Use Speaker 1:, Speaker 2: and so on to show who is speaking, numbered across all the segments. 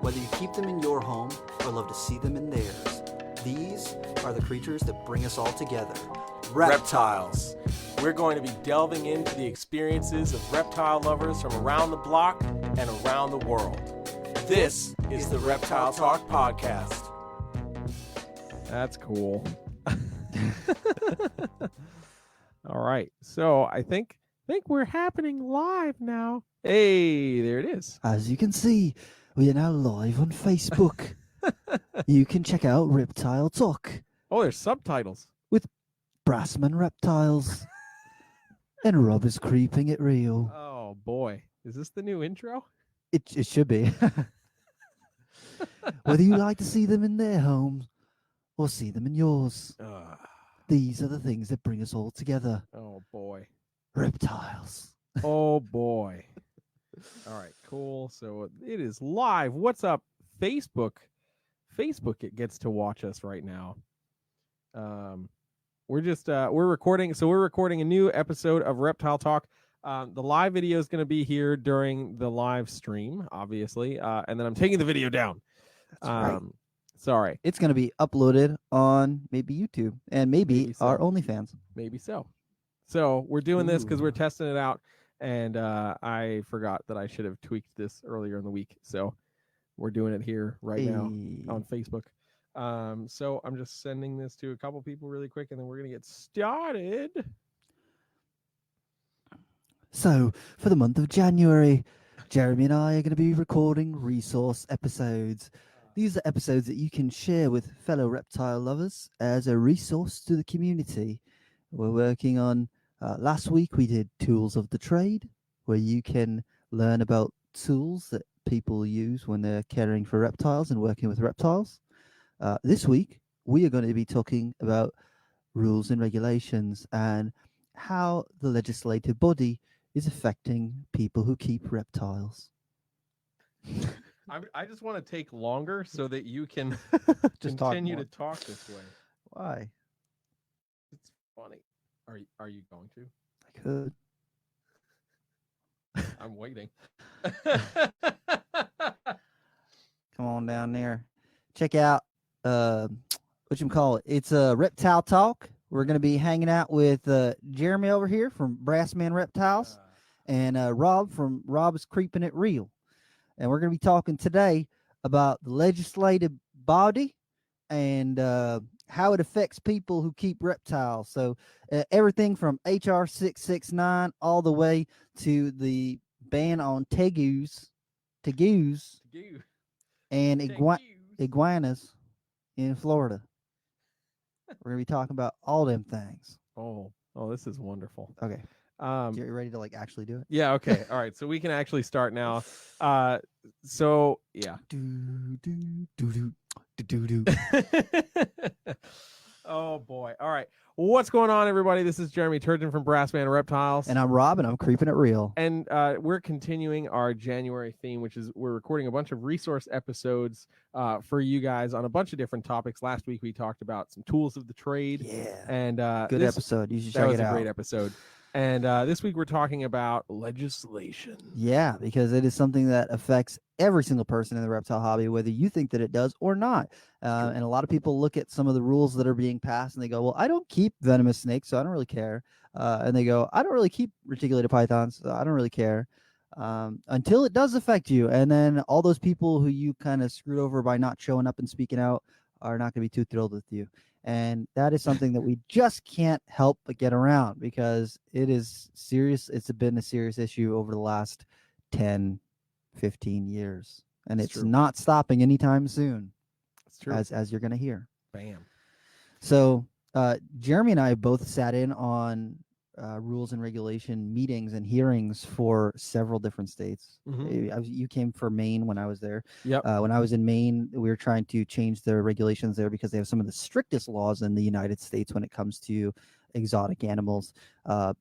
Speaker 1: Whether you keep them in your home or love to see them in theirs, these are the creatures that bring us all together.
Speaker 2: Reptiles. We're going to be delving into the experiences of reptile lovers from around the block and around the world. This is the Reptile Talk Podcast.
Speaker 3: That's cool. All right. So I think we're happening live now. Hey, there it is.
Speaker 4: As you can see, we are now live on Facebook. You can check out Reptile Talk
Speaker 3: Oh, there's subtitles.
Speaker 4: Brassman Reptiles. And Rob is creeping it real.
Speaker 3: Oh boy. Is this the new intro?
Speaker 4: It should be. Whether you like to see them in their homes or see them in yours, these are the things that bring us all together.
Speaker 3: Oh boy.
Speaker 4: Reptiles.
Speaker 3: Oh boy. All right, cool. So it is live. What's up, Facebook? Facebook, it gets to watch us right now. We're recording. So we're recording a new episode of Reptile Talk. The live video is going to be here during the live stream, obviously, and then I'm taking the video down.
Speaker 4: That's right.
Speaker 3: Sorry.
Speaker 4: It's going to be uploaded on maybe YouTube and maybe
Speaker 3: so.
Speaker 4: our OnlyFans.
Speaker 3: Maybe so. So we're doing this because
Speaker 4: Ooh.
Speaker 3: we're testing it out, and I forgot that I should have tweaked this earlier in the week. So we're doing it here right now on Facebook. So I'm just sending this to a couple people really quick, and then we're gonna get started.
Speaker 4: So, for the month of January, Jeremy and I are going to be recording resource episodes. These are episodes that you can share with fellow reptile lovers as a resource to the community. We're working on, last week we did Tools of the Trade, where you can learn about tools that people use when they're caring for reptiles and working with reptiles. This week, we are going to be talking about rules and regulations and how the legislative body is affecting people who keep reptiles.
Speaker 3: I just want to take longer so that you can
Speaker 4: Just
Speaker 3: continue to talk this way.
Speaker 4: Why?
Speaker 3: It's funny. Are you going to?
Speaker 4: I could.
Speaker 3: I'm waiting.
Speaker 4: Come on down there. Check out it's a Reptile Talk. We're going to be hanging out with Jeremy over here from Brassman Reptiles and Rob from Rob's Creeping It Real. And we're going to be talking today about the legislative body and how it affects people who keep reptiles. So everything from HR 669 all the way to the ban on tegus and iguanas in Florida. We're going to be talking about all them things.
Speaker 3: Oh, this is wonderful.
Speaker 4: Okay. You ready to actually do it?
Speaker 3: Yeah, okay. All right. So we can actually start now. So yeah. Oh boy. All right. What's going on, everybody? This is Jeremy Turgeon from Brassman Reptiles.
Speaker 4: And I'm Rob, and I'm Creeping It Real.
Speaker 3: And we're continuing our January theme, which is we're recording a bunch of resource episodes for you guys on a bunch of different topics. Last week we talked about some tools of the trade.
Speaker 4: Yeah.
Speaker 3: And
Speaker 4: good episode. You should check it out.
Speaker 3: That was a great episode. And this week we're talking about legislation.
Speaker 4: Yeah, because it is something that affects every single person in the reptile hobby, whether you think that it does or not. And a lot of people look at some of the rules that are being passed and they go, well, I don't keep venomous snakes, so I don't really care. And they go, I don't really keep reticulated pythons, so I don't really care. Until it does affect you. And then all those people who you kind of screwed over by not showing up and speaking out are not going to be too thrilled with you. And that is something that we just can't help but get around because it is serious. It's been a serious issue over the last 10, 15 years. And it's not stopping anytime soon.
Speaker 3: It's true.
Speaker 4: As you're going to hear.
Speaker 3: Bam.
Speaker 4: So Jeremy and I both sat in on rules and regulation meetings and hearings for several different states.
Speaker 3: Mm-hmm.
Speaker 4: You came for Maine when I was there.
Speaker 3: Yep.
Speaker 4: When I was in Maine, we were trying to change the regulations there because they have some of the strictest laws in the United States when it comes to exotic animals.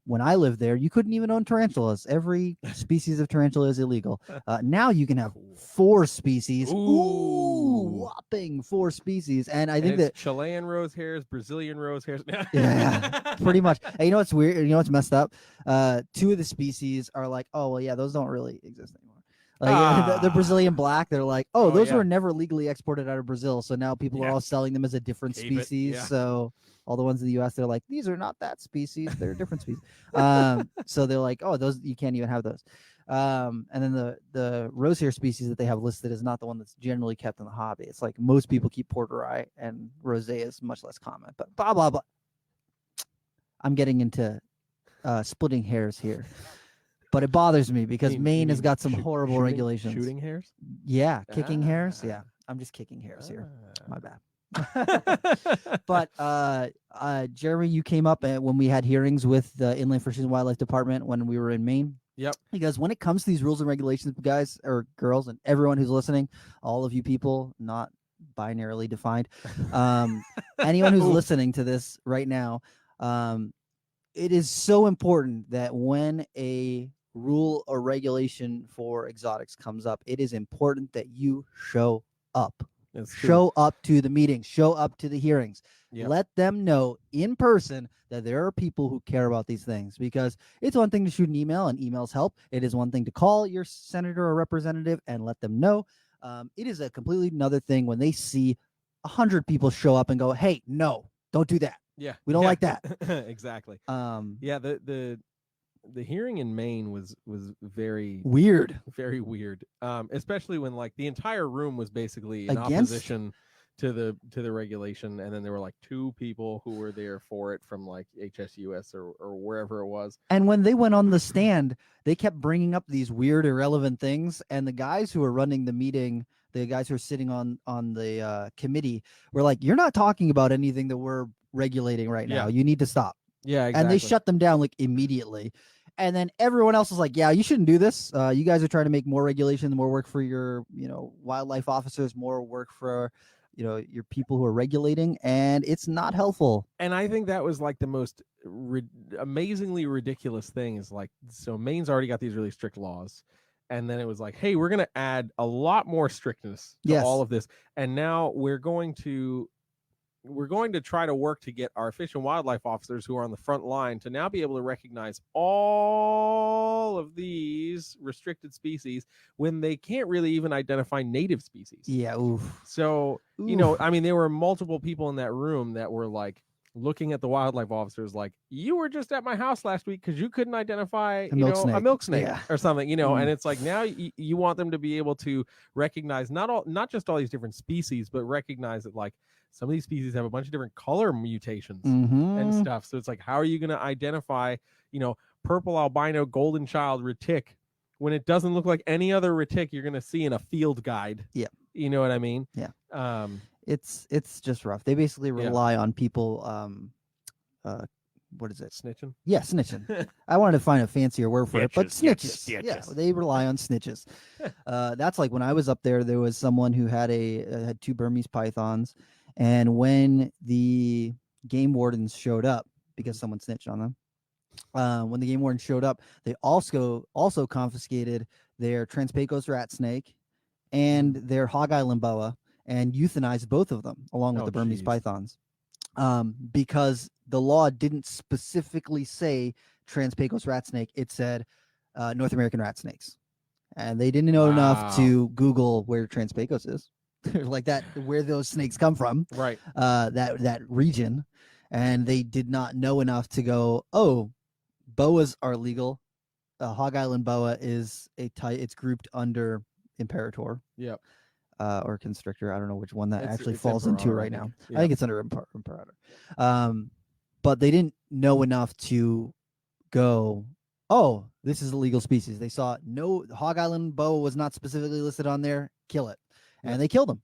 Speaker 4: When I lived there, you couldn't even own tarantulas. Every species of tarantula is illegal. Now you can have 4 species. Ooh, whopping 4 species. And I think that
Speaker 3: Chilean rose hairs, Brazilian rose hairs.
Speaker 4: yeah, pretty much. And you know what's weird? You know what's messed up? 2 of the species are like, oh well, yeah, those don't really exist anymore. Like the Brazilian black, they're like, oh,
Speaker 3: Oh,
Speaker 4: those
Speaker 3: yeah.
Speaker 4: were never legally exported out of Brazil, so now people are
Speaker 3: Yeah.
Speaker 4: all selling them as a different
Speaker 3: Keep it,
Speaker 4: species.
Speaker 3: yeah.
Speaker 4: So all the ones in the U.S., they're like, these are not that species; they're a different species. So they're like, oh, those you can't even have those. And then the rose hair species that they have listed is not the one that's generally kept in the hobby. It's like most people keep porteri, and rosé is much less common. But blah blah blah. I'm getting into splitting hairs here. But it bothers me because Maine has got some horrible regulations.
Speaker 3: Shooting hairs?
Speaker 4: Yeah, kicking hairs.
Speaker 3: Ah.
Speaker 4: Yeah, I'm just kicking hairs here. My bad.
Speaker 3: Ah.
Speaker 4: But Jeremy, you came up when we had hearings with the Inland Fisheries and Wildlife Department when we were in Maine.
Speaker 3: Yep.
Speaker 4: Because when it comes to these rules and regulations, guys or girls, and everyone who's listening, all of you people, not binarily defined, anyone who's listening to this right now, it is so important that when a rule or regulation for exotics comes up, it is important that you show up. Show up to the meetings, show up to the hearings. Yep. Let them know in person that there are people who care about these things, because it's one thing to shoot an email, and emails help. It is one thing to call your senator or representative and let them know. It is a completely another thing when they see 100 people show up and go, hey, no, don't do that.
Speaker 3: Yeah.
Speaker 4: We don't like that.
Speaker 3: Exactly. Yeah, the hearing in Maine was very
Speaker 4: weird,
Speaker 3: very weird. Especially when like the entire room was basically in opposition to the regulation, and then there were like 2 people who were there for it from like HSUS or wherever it was.
Speaker 4: And when they went on the stand, they kept bringing up these weird, irrelevant things, and the guys who were running the meeting, the guys who were sitting on the committee, were like, "You're not talking about anything that we're regulating right now. You need to stop."
Speaker 3: Yeah, exactly.
Speaker 4: And they shut them down like immediately. And then everyone else was like, yeah, you shouldn't do this. You guys are trying to make more regulation, more work for your, wildlife officers, more work for, your people who are regulating, and it's not helpful.
Speaker 3: And I think that was like the most amazingly ridiculous thing is like, so Maine's already got these really strict laws. And then it was like, hey, we're going to add a lot more strictness to all of this. And now we're going to try to work to get our fish and wildlife officers who are on the front line to now be able to recognize all of these restricted species when they can't really even identify native species.
Speaker 4: Yeah. Oof.
Speaker 3: So, I mean, there were multiple people in that room that were like looking at the wildlife officers like, you were just at my house last week because you couldn't identify, a milk snake or something, and it's like now you want them to be able to recognize not just all these different species, but recognize that like, some of these species have a bunch of different color mutations and stuff. So it's like, how are you going to identify, purple albino golden child retic when it doesn't look like any other retic you're going to see in a field guide?
Speaker 4: Yeah.
Speaker 3: You know what I mean?
Speaker 4: Yeah. It's just rough. They basically rely on people. What is it?
Speaker 3: Snitching?
Speaker 4: Yeah, snitching. I wanted to find a fancier word for it, but snitches. Yeah, they rely on snitches. That's like when I was up there was someone who had had 2 Burmese pythons. And when the game wardens showed up, because someone snitched on them, when the game wardens showed up, they also confiscated their Trans-Pecos rat snake and their Hog Island boa and euthanized both of them along with the Burmese pythons, because the law didn't specifically say Trans-Pecos rat snake. It said North American rat snakes, and they didn't know enough to Google where Trans-Pecos is. Like that, where those snakes come from,
Speaker 3: right?
Speaker 4: That region, and they did not know enough to go, oh, boas are legal. Hog Island boa is it's grouped under imperator.
Speaker 3: Yep.
Speaker 4: Or constrictor. I don't know which one that actually falls into right now. I think it's under imperator. But they didn't know enough to go, oh, this is a legal species. They saw no Hog Island boa was not specifically listed on there. Kill it. And they killed him.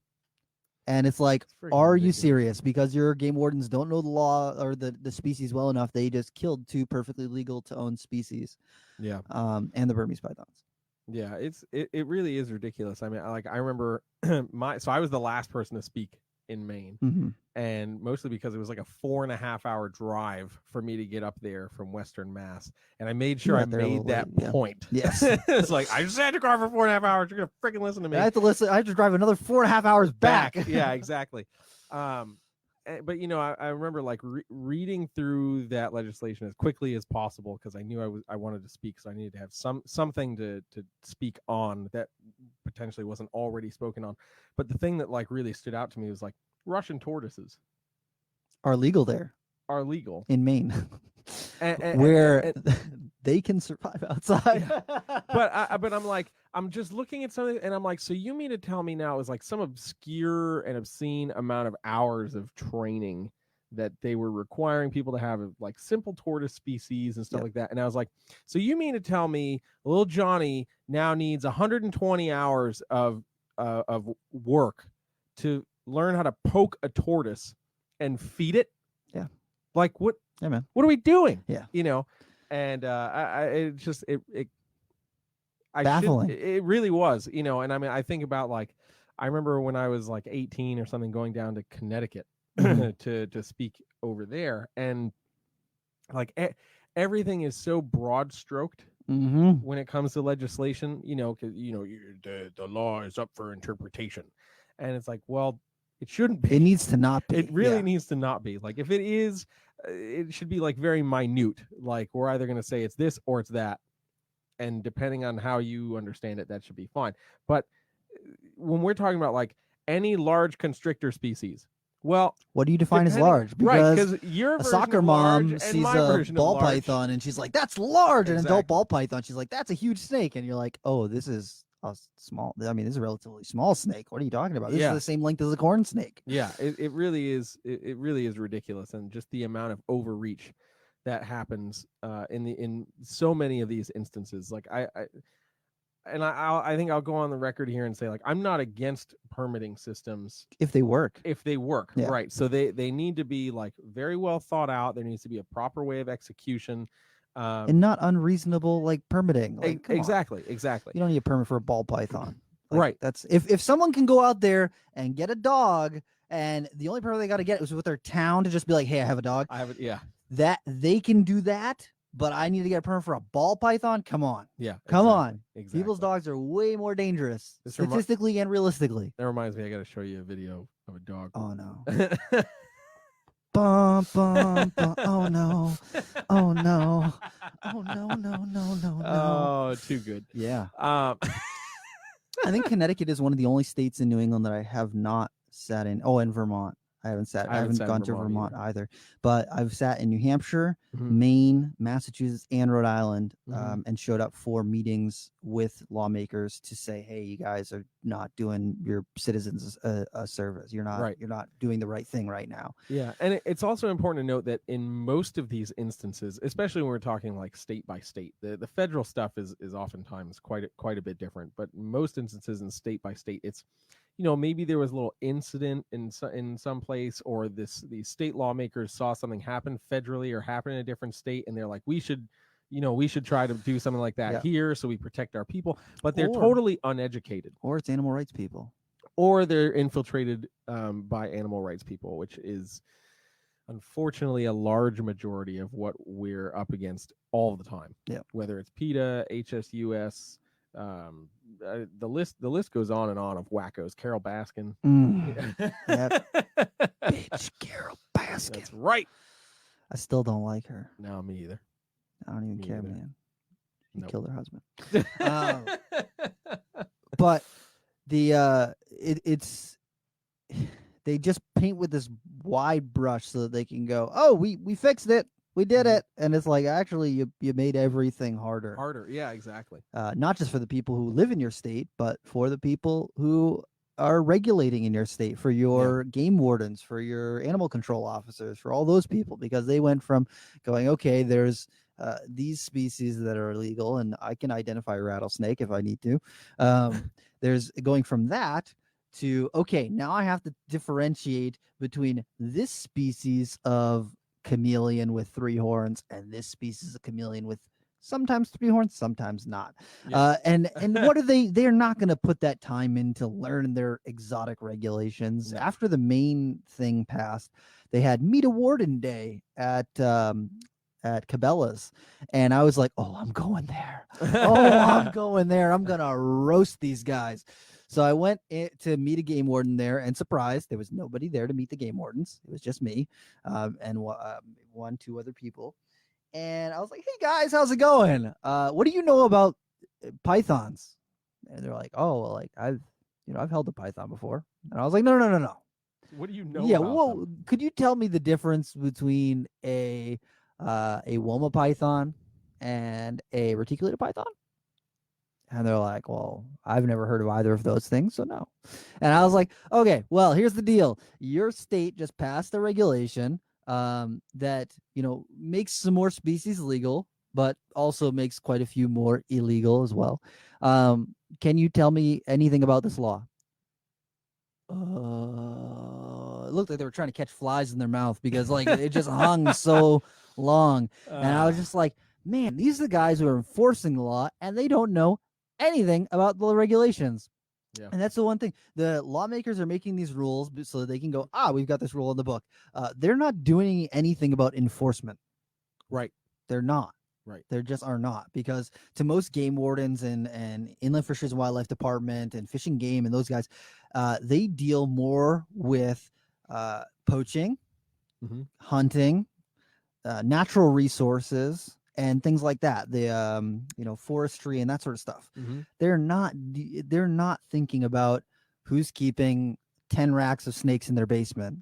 Speaker 4: And it's like, are you serious? Because your game wardens don't know the law or the species well enough. They just killed 2 perfectly legal to own species.
Speaker 3: Yeah.
Speaker 4: And the Burmese pythons.
Speaker 3: Yeah, it really is ridiculous. I mean, I remember so I was the last person to speak in Maine, and mostly because it was like a 4.5 hour drive for me to get up there from Western Mass, and I made sure I made that point.
Speaker 4: Yes.
Speaker 3: It's like, I just had to car for 4.5 hours. You're gonna freaking listen to me.
Speaker 4: I have to drive another 4.5 hours back.
Speaker 3: Yeah, exactly. But I remember like reading through that legislation as quickly as possible because I knew I wanted to speak, so I needed to have something to speak on that potentially wasn't already spoken on. But the thing that like really stood out to me was like Russian tortoises
Speaker 4: Are legal there
Speaker 3: are legal
Speaker 4: in Maine,
Speaker 3: and,
Speaker 4: where they can survive outside.
Speaker 3: but I'm like, I'm just looking at something and I'm like, so you mean to tell me now is like some obscure and obscene amount of hours of training that they were requiring people to have, like simple tortoise species and stuff like that. And I was like, so you mean to tell me little Johnny now needs 120 hours of work to learn how to poke a tortoise and feed it?
Speaker 4: Yeah.
Speaker 3: Like what?
Speaker 4: Yeah, man.
Speaker 3: What are we doing?
Speaker 4: Yeah.
Speaker 3: You know, and it
Speaker 4: Baffling.
Speaker 3: It really was, you know. And I mean, I think about like, I remember when I was like 18 or something, going down to Connecticut to speak over there, and like everything is so broad stroked when it comes to legislation, you know, because you know the law is up for interpretation, and it's like, well, it shouldn't be.
Speaker 4: It needs to not be.
Speaker 3: It really needs to not be. Like if it is, it should be like very minute. Like we're either going to say it's this or it's that, and depending on how you understand it, that should be fine. But when we're talking about like any large constrictor species, well,
Speaker 4: what do you define as large?
Speaker 3: Right,
Speaker 4: Because
Speaker 3: because your
Speaker 4: a soccer mom sees a ball python and she's like, "That's large." An adult ball python, she's like, "That's a huge snake." And you're like, "Oh, this is a small. I mean, this is a relatively small snake. What are you talking about? This is the same length as a corn snake."
Speaker 3: Yeah, it really is. It really is ridiculous, and just the amount of overreach that happens in so many of these instances. Like I think I'll go on the record here and say, like, I'm not against permitting systems
Speaker 4: if they work.
Speaker 3: Right? So they need to be like very well thought out. There needs to be a proper way of execution,
Speaker 4: and not unreasonable like permitting. Like,
Speaker 3: exactly.
Speaker 4: You don't need a permit for a ball python,
Speaker 3: right?
Speaker 4: That's if someone can go out there and get a dog, and the only permit they got to get is with their town to just be like, "Hey, I have a dog."
Speaker 3: I have it. Yeah,
Speaker 4: that they can do that. But I need to get a permit for a ball python? Come on.
Speaker 3: Yeah.
Speaker 4: Come on.
Speaker 3: Exactly.
Speaker 4: People's dogs are way more dangerous, statistically and realistically.
Speaker 3: That reminds me, I got to show you a video of a dog.
Speaker 4: Oh, no. Bum, bum, bum. Oh, no. Oh, no. Oh, no.
Speaker 3: Oh, too good.
Speaker 4: Yeah. I think Connecticut is one of the only states in New England that I have not sat in. Oh, and Vermont. I haven't gone to Vermont either, but I've sat in New Hampshire, Maine, Massachusetts, and Rhode Island, and showed up for meetings with lawmakers to say, "Hey, you guys are not doing your citizens a service. You're not doing the right thing right now."
Speaker 3: Yeah, and it's also important to note that in most of these instances, especially when we're talking like state by state, the federal stuff is oftentimes quite a bit different. But most instances in state by state, it's, you know, maybe there was a little incident in some place, or these state lawmakers saw something happen federally or happen in a different state, and they're like, we should try to do something like that here so we protect our people. But they're totally uneducated.
Speaker 4: Or it's animal rights people.
Speaker 3: Or they're infiltrated by animal rights people, which is unfortunately a large majority of what we're up against all the time.
Speaker 4: Yeah.
Speaker 3: Whether it's PETA, HSUS, the list goes on and on of wackos. Carol Baskin.
Speaker 4: Bitch, Carol Baskin.
Speaker 3: That's right.
Speaker 4: I still don't like her.
Speaker 3: No, me either.
Speaker 4: I don't even care,
Speaker 3: either.
Speaker 4: man. She killed her husband. But it's they just paint with this wide brush so that they can go, "Oh, we fixed it. We did it." And it's like, actually, you made everything harder.
Speaker 3: Yeah, exactly.
Speaker 4: Not just for the people who live in your state, but for the people who are regulating in your state, for your game wardens, for your animal control officers, for all those people, because they went from going, okay, there's these species that are illegal, and I can identify a rattlesnake if I need to. There's going from that to, okay, now I have to differentiate between this species of chameleon with 3 horns and this species of chameleon with sometimes 3 horns, sometimes not. And what are they're not going to put that time in to learn their exotic regulations. After the main thing passed, they had Meet a Warden Day at Cabela's, and I was like, "Oh, I'm going there. I'm going there. I'm going to roast these guys." So I went to meet a game warden there, and surprised, there was nobody there to meet the game wardens. It was just me and 2 other people. And I was like, "Hey guys, how's it going? What do you know about pythons?" And they're like, oh, well, like I've held a python before. And I was like, no.
Speaker 3: What do you know
Speaker 4: Yeah,
Speaker 3: about
Speaker 4: well,
Speaker 3: them?
Speaker 4: could you tell me the difference between a Woma python and a reticulated python? And they're like, well, I've never heard of either of those things, so no. And I was like, okay, well, here's the deal. Your state just passed a regulation that, makes some more species legal, but also makes quite a few more illegal as well. Can you tell me anything about this law? It looked like they were trying to catch flies in their mouth because like it just hung so long. And I was just like, man, these are the guys who are enforcing the law and they don't know anything about the regulations.
Speaker 3: Yeah.
Speaker 4: And that's the one thing. The lawmakers are making these rules so that they can go, we've got this rule in the book. They're not doing anything about enforcement.
Speaker 3: Right.
Speaker 4: They're not.
Speaker 3: Right.
Speaker 4: There just are not, because to most game wardens and Inland Fisheries and Wildlife Department and Fish and Game and those guys, they deal more with poaching, hunting, natural resources, and things like that. The forestry and that sort of stuff. They're not thinking about who's keeping 10 racks of snakes in their basement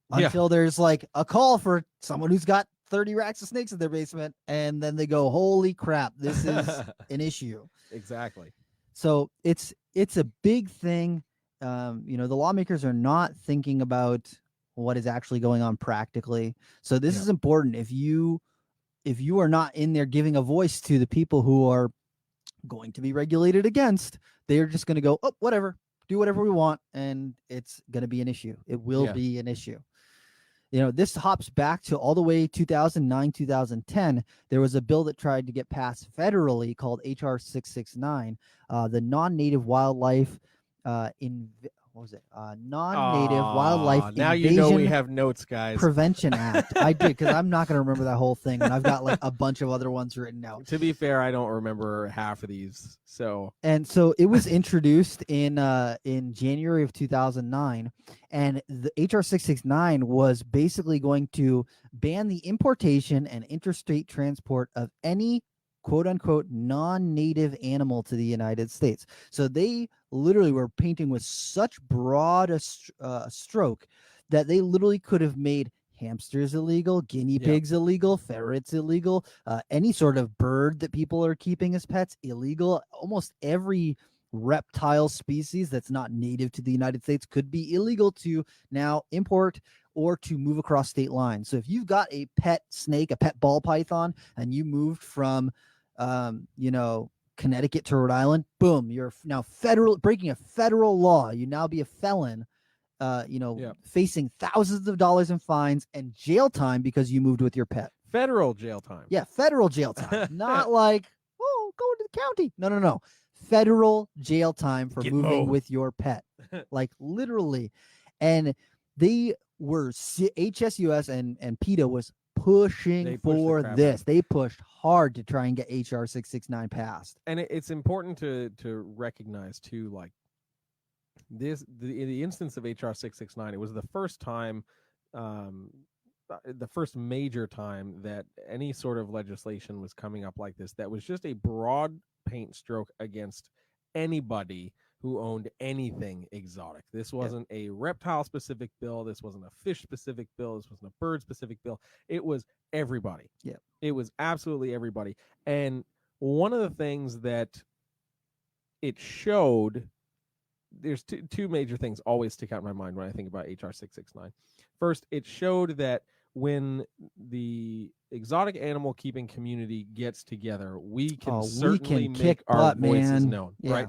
Speaker 4: until there's like a call for someone who's got 30 racks of snakes in their basement, and then they go, holy crap, this is an issue.
Speaker 3: Exactly.
Speaker 4: So it's a big thing. The lawmakers are not thinking about what is actually going on practically. So this is important. If you are not in there giving a voice to the people who are going to be regulated against, they're just going to go, oh, whatever, do whatever we want, and it's going to be an issue. It will be an issue. This hops back to all the way 2009, 2010. There was a bill that tried to get passed federally called HR 669, the non-native wildlife non-native wildlife
Speaker 3: now
Speaker 4: invasion
Speaker 3: you know we have notes, guys.
Speaker 4: Prevention Act. I did, because I'm not going to remember that whole thing, and I've got like a bunch of other ones written out.
Speaker 3: To be fair, I don't remember half of these. So
Speaker 4: it was introduced in January of 2009, and the HR 669 was basically going to ban the importation and interstate transport of any quote unquote non-native animal to the United States. So they literally were painting with such broad a stroke that they literally could have made hamsters illegal, guinea pigs illegal, ferrets illegal, any sort of bird that people are keeping as pets illegal. Almost every reptile species that's not native to the United States could be illegal to now import or to move across state lines. So if you've got a pet snake, a pet ball python, and you moved from Connecticut to Rhode Island, boom, you're now breaking a federal law. You now be a felon, facing thousands of dollars in fines and jail time because you moved with your pet.
Speaker 3: Federal jail time.
Speaker 4: Yeah, federal jail time. Not like, oh, go into the county. No. Federal jail time for moving with your pet. Like literally. And they were HSUS and PETA was pushing for this. They pushed hard to try and get HR 669 passed.
Speaker 3: And it's important to recognize too, like the instance of HR 669, it was the first time, the first major time that any sort of legislation was coming up like this that was just a broad paint stroke against anybody who owned anything exotic. This wasn't a reptile specific bill. This wasn't a fish specific bill. This wasn't a bird specific bill. It was everybody.
Speaker 4: Yeah.
Speaker 3: It was absolutely everybody. And one of the things that it showed, there's two major things always stick out in my mind when I think about HR 669. First, it showed that when the exotic animal keeping community gets together, we can certainly make our voices known, right?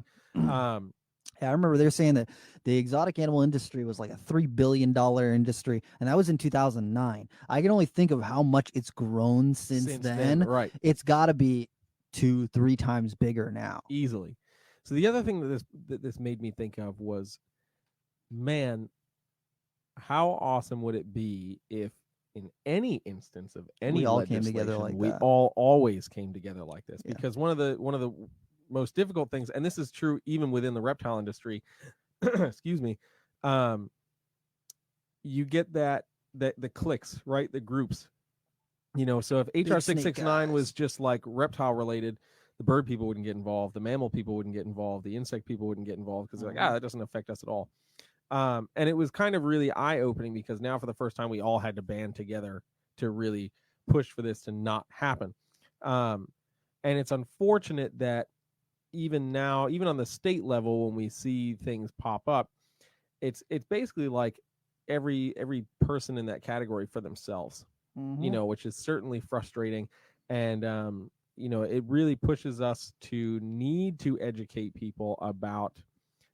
Speaker 4: I remember they're saying that the exotic animal industry was like a $3 billion industry, and that was in 2009. I can only think of how much it's grown since then.
Speaker 3: Right.
Speaker 4: It's got to be 2-3 times bigger now.
Speaker 3: Easily. So the other thing that this made me think of was, man, how awesome would it be if in any instance of any
Speaker 4: we all
Speaker 3: legislation,
Speaker 4: came together like
Speaker 3: we
Speaker 4: that.
Speaker 3: all always came together like this? Because one of the most difficult things, and this is true even within the reptile industry, excuse me, you get the cliques, right? The groups, so if HR 669 was just like reptile related, the bird people wouldn't get involved, the mammal people wouldn't get involved, the insect people wouldn't get involved because they're like, that doesn't affect us at all. And it was kind of really eye-opening because now for the first time we all had to band together to really push for this to not happen. And it's unfortunate that even now, even on the state level, when we see things pop up, it's basically like every person in that category for themselves, which is certainly frustrating. And it really pushes us to need to educate people about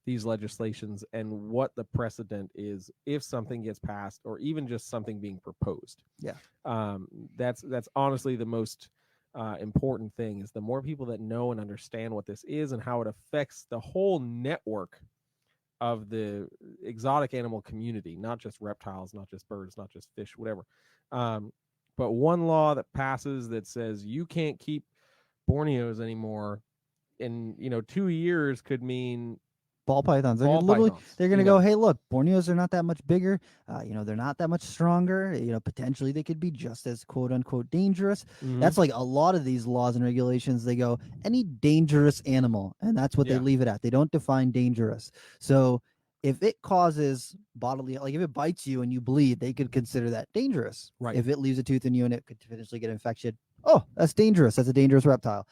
Speaker 3: these legislations and what the precedent is if something gets passed or even just something being proposed. That's honestly the most important thing, is the more people that know and understand what this is and how it affects the whole network of the exotic animal community, not just reptiles, not just birds, not just fish, whatever. But one law that passes that says you can't keep Borneos anymore in 2 years could mean
Speaker 4: ball pythons. They're going to go, hey, look, Borneos are not that much bigger. They're not that much stronger. Potentially they could be just as quote unquote dangerous. That's like a lot of these laws and regulations. They go any dangerous animal, and that's what they leave it at. They don't define dangerous. So if it causes bodily, like if it bites you and you bleed, they could consider that dangerous.
Speaker 3: Right.
Speaker 4: If it leaves a tooth in you and it could potentially get infected, oh, that's dangerous. That's a dangerous reptile.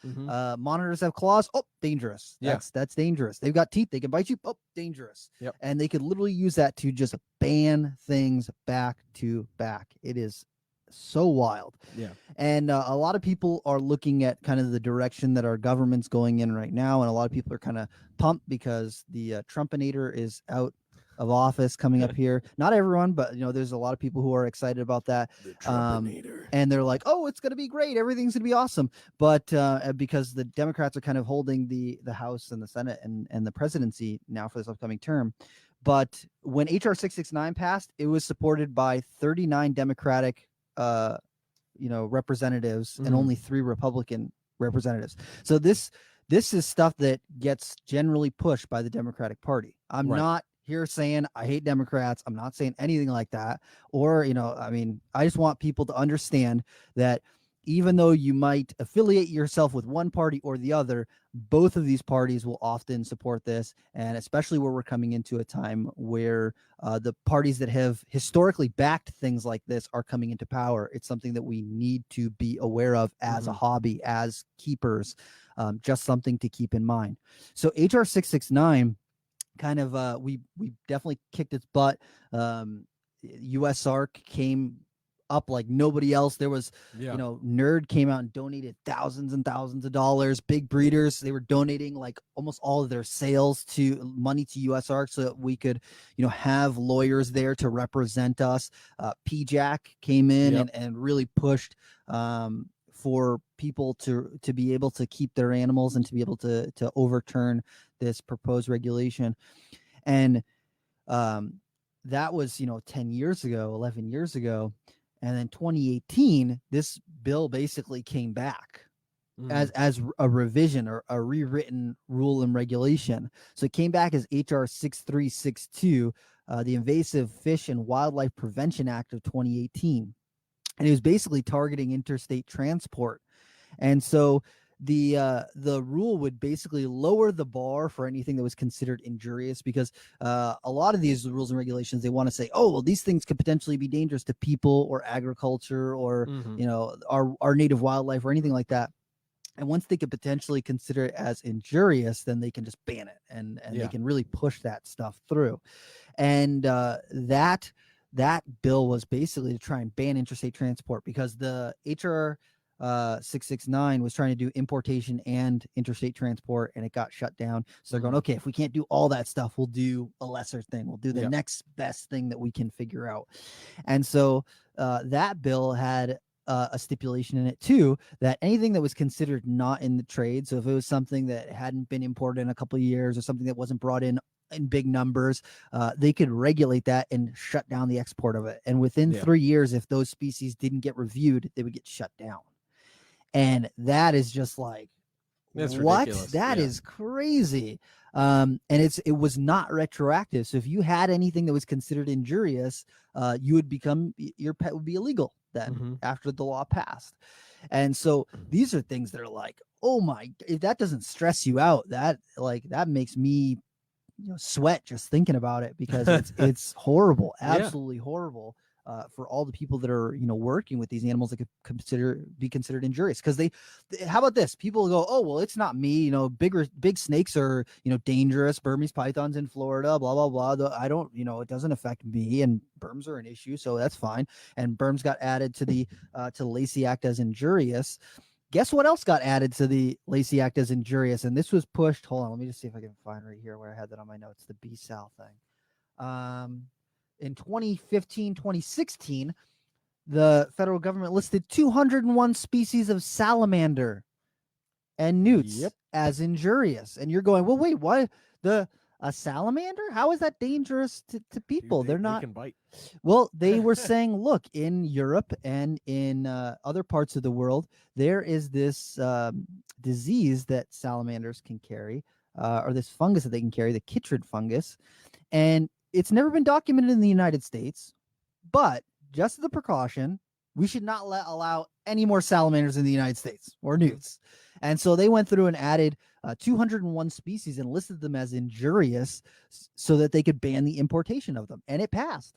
Speaker 4: Monitors have claws. Oh, dangerous. That's dangerous. They've got teeth. They can bite you. Oh, dangerous.
Speaker 3: Yep.
Speaker 4: And they could literally use that to just ban things back to back. It is so wild.
Speaker 3: Yeah.
Speaker 4: And a lot of people are looking at kind of the direction that our government's going in right now. And a lot of people are kind of pumped because the Trumpinator is out of office coming up here. Not everyone, but there's a lot of people who are excited about that. And they're like, oh, it's going to be great. Everything's going to be awesome. But because the Democrats are kind of holding the House and the Senate and the presidency now for this upcoming term. But when HR 669 passed, it was supported by 39 Democratic representatives and only 3 Republican representatives. So this is stuff that gets generally pushed by the Democratic Party. I'm not here saying I hate Democrats. I'm not saying anything like that. Or, I just want people to understand that even though you might affiliate yourself with one party or the other, both of these parties will often support this. And especially where we're coming into a time where the parties that have historically backed things like this are coming into power. It's something that we need to be aware of as a hobby, as keepers, just something to keep in mind. So HR 669 kind of, we definitely kicked its butt. USARK came up like nobody else. There was, Nerd came out and donated thousands and thousands of dollars. Big breeders, they were donating like almost all of their sales to money to USARK so that we could, have lawyers there to represent us. PJAC came in and really pushed for people to be able to keep their animals and to be able to overturn this proposed regulation. And that was 10 years ago, 11 years ago. And then 2018, this bill basically came back as a revision or a rewritten rule and regulation. So it came back as HR 6362, the Invasive Fish and Wildlife Prevention Act of 2018. And it was basically targeting interstate transport. And so the rule would basically lower the bar for anything that was considered injurious, because a lot of these rules and regulations, they want to say, oh, well, these things could potentially be dangerous to people or agriculture or, our native wildlife or anything like that. And once they could potentially consider it as injurious, then they can just ban it and they can really push that stuff through. And that bill was basically to try and ban interstate transport, because the HR 669 was trying to do importation and interstate transport, and it got shut down. So they're going, okay, if we can't do all that stuff, we'll do a lesser thing. We'll do the next best thing that we can figure out. And so that bill had a stipulation in it too, that anything that was considered not in the trade, so if it was something that hadn't been imported in a couple of years or something that wasn't brought in big numbers, they could regulate that and shut down the export of it. And within 3 years, if those species didn't get reviewed, they would get shut down. And that is just like,
Speaker 3: that's
Speaker 4: what?
Speaker 3: Ridiculous.
Speaker 4: That is crazy. And it was not retroactive. So if you had anything that was considered injurious, your pet would be illegal. then
Speaker 3: Mhm.
Speaker 4: after the law passed. And so these are things that are like, oh my, if that doesn't stress you out, that makes me sweat just thinking about it, because it's horrible,
Speaker 3: Yeah.
Speaker 4: absolutely horrible. For all the people that are working with these animals that could be considered injurious, because how about this? People go, oh well, it's not me. Big snakes are dangerous. Burmese pythons in Florida, blah blah blah. I don't, it doesn't affect me, and berms are an issue, so that's fine. And berms got added to the Lacey Act as injurious. Guess what else got added to the Lacey Act as injurious? And this was pushed. Hold on, let me just see if I can find right here where I had that on my notes. The B-Sal thing. In 2015, 2016, the federal government listed 201 species of salamander and newts as injurious. And you're going, well, wait, what? A salamander? How is that dangerous to people?
Speaker 3: Dude,
Speaker 4: They're not.
Speaker 3: They can bite.
Speaker 4: Well, they were saying, look, in Europe and in other parts of the world, there is this disease that salamanders can carry, or this fungus that they can carry, the chytrid fungus. And it's never been documented in the United States, but just as a precaution, we should not allow any more salamanders in the United States or newts. And so they went through and added 201 species and listed them as injurious so that they could ban the importation of them. And it passed.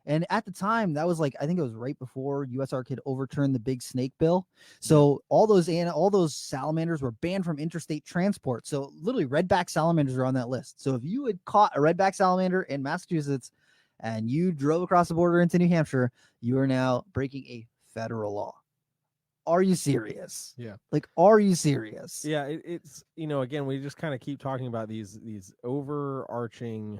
Speaker 4: And at the time, that was I think it was right before USARK had overturned the big snake bill. So all those salamanders were banned from interstate transport. So literally redback salamanders are on that list. So if you had caught a redback salamander in Massachusetts and you drove across the border into New Hampshire, you are now breaking a federal law. Are you serious?
Speaker 3: Yeah.
Speaker 4: Are you serious?
Speaker 3: Yeah, it's again, we just kind of keep talking about these overarching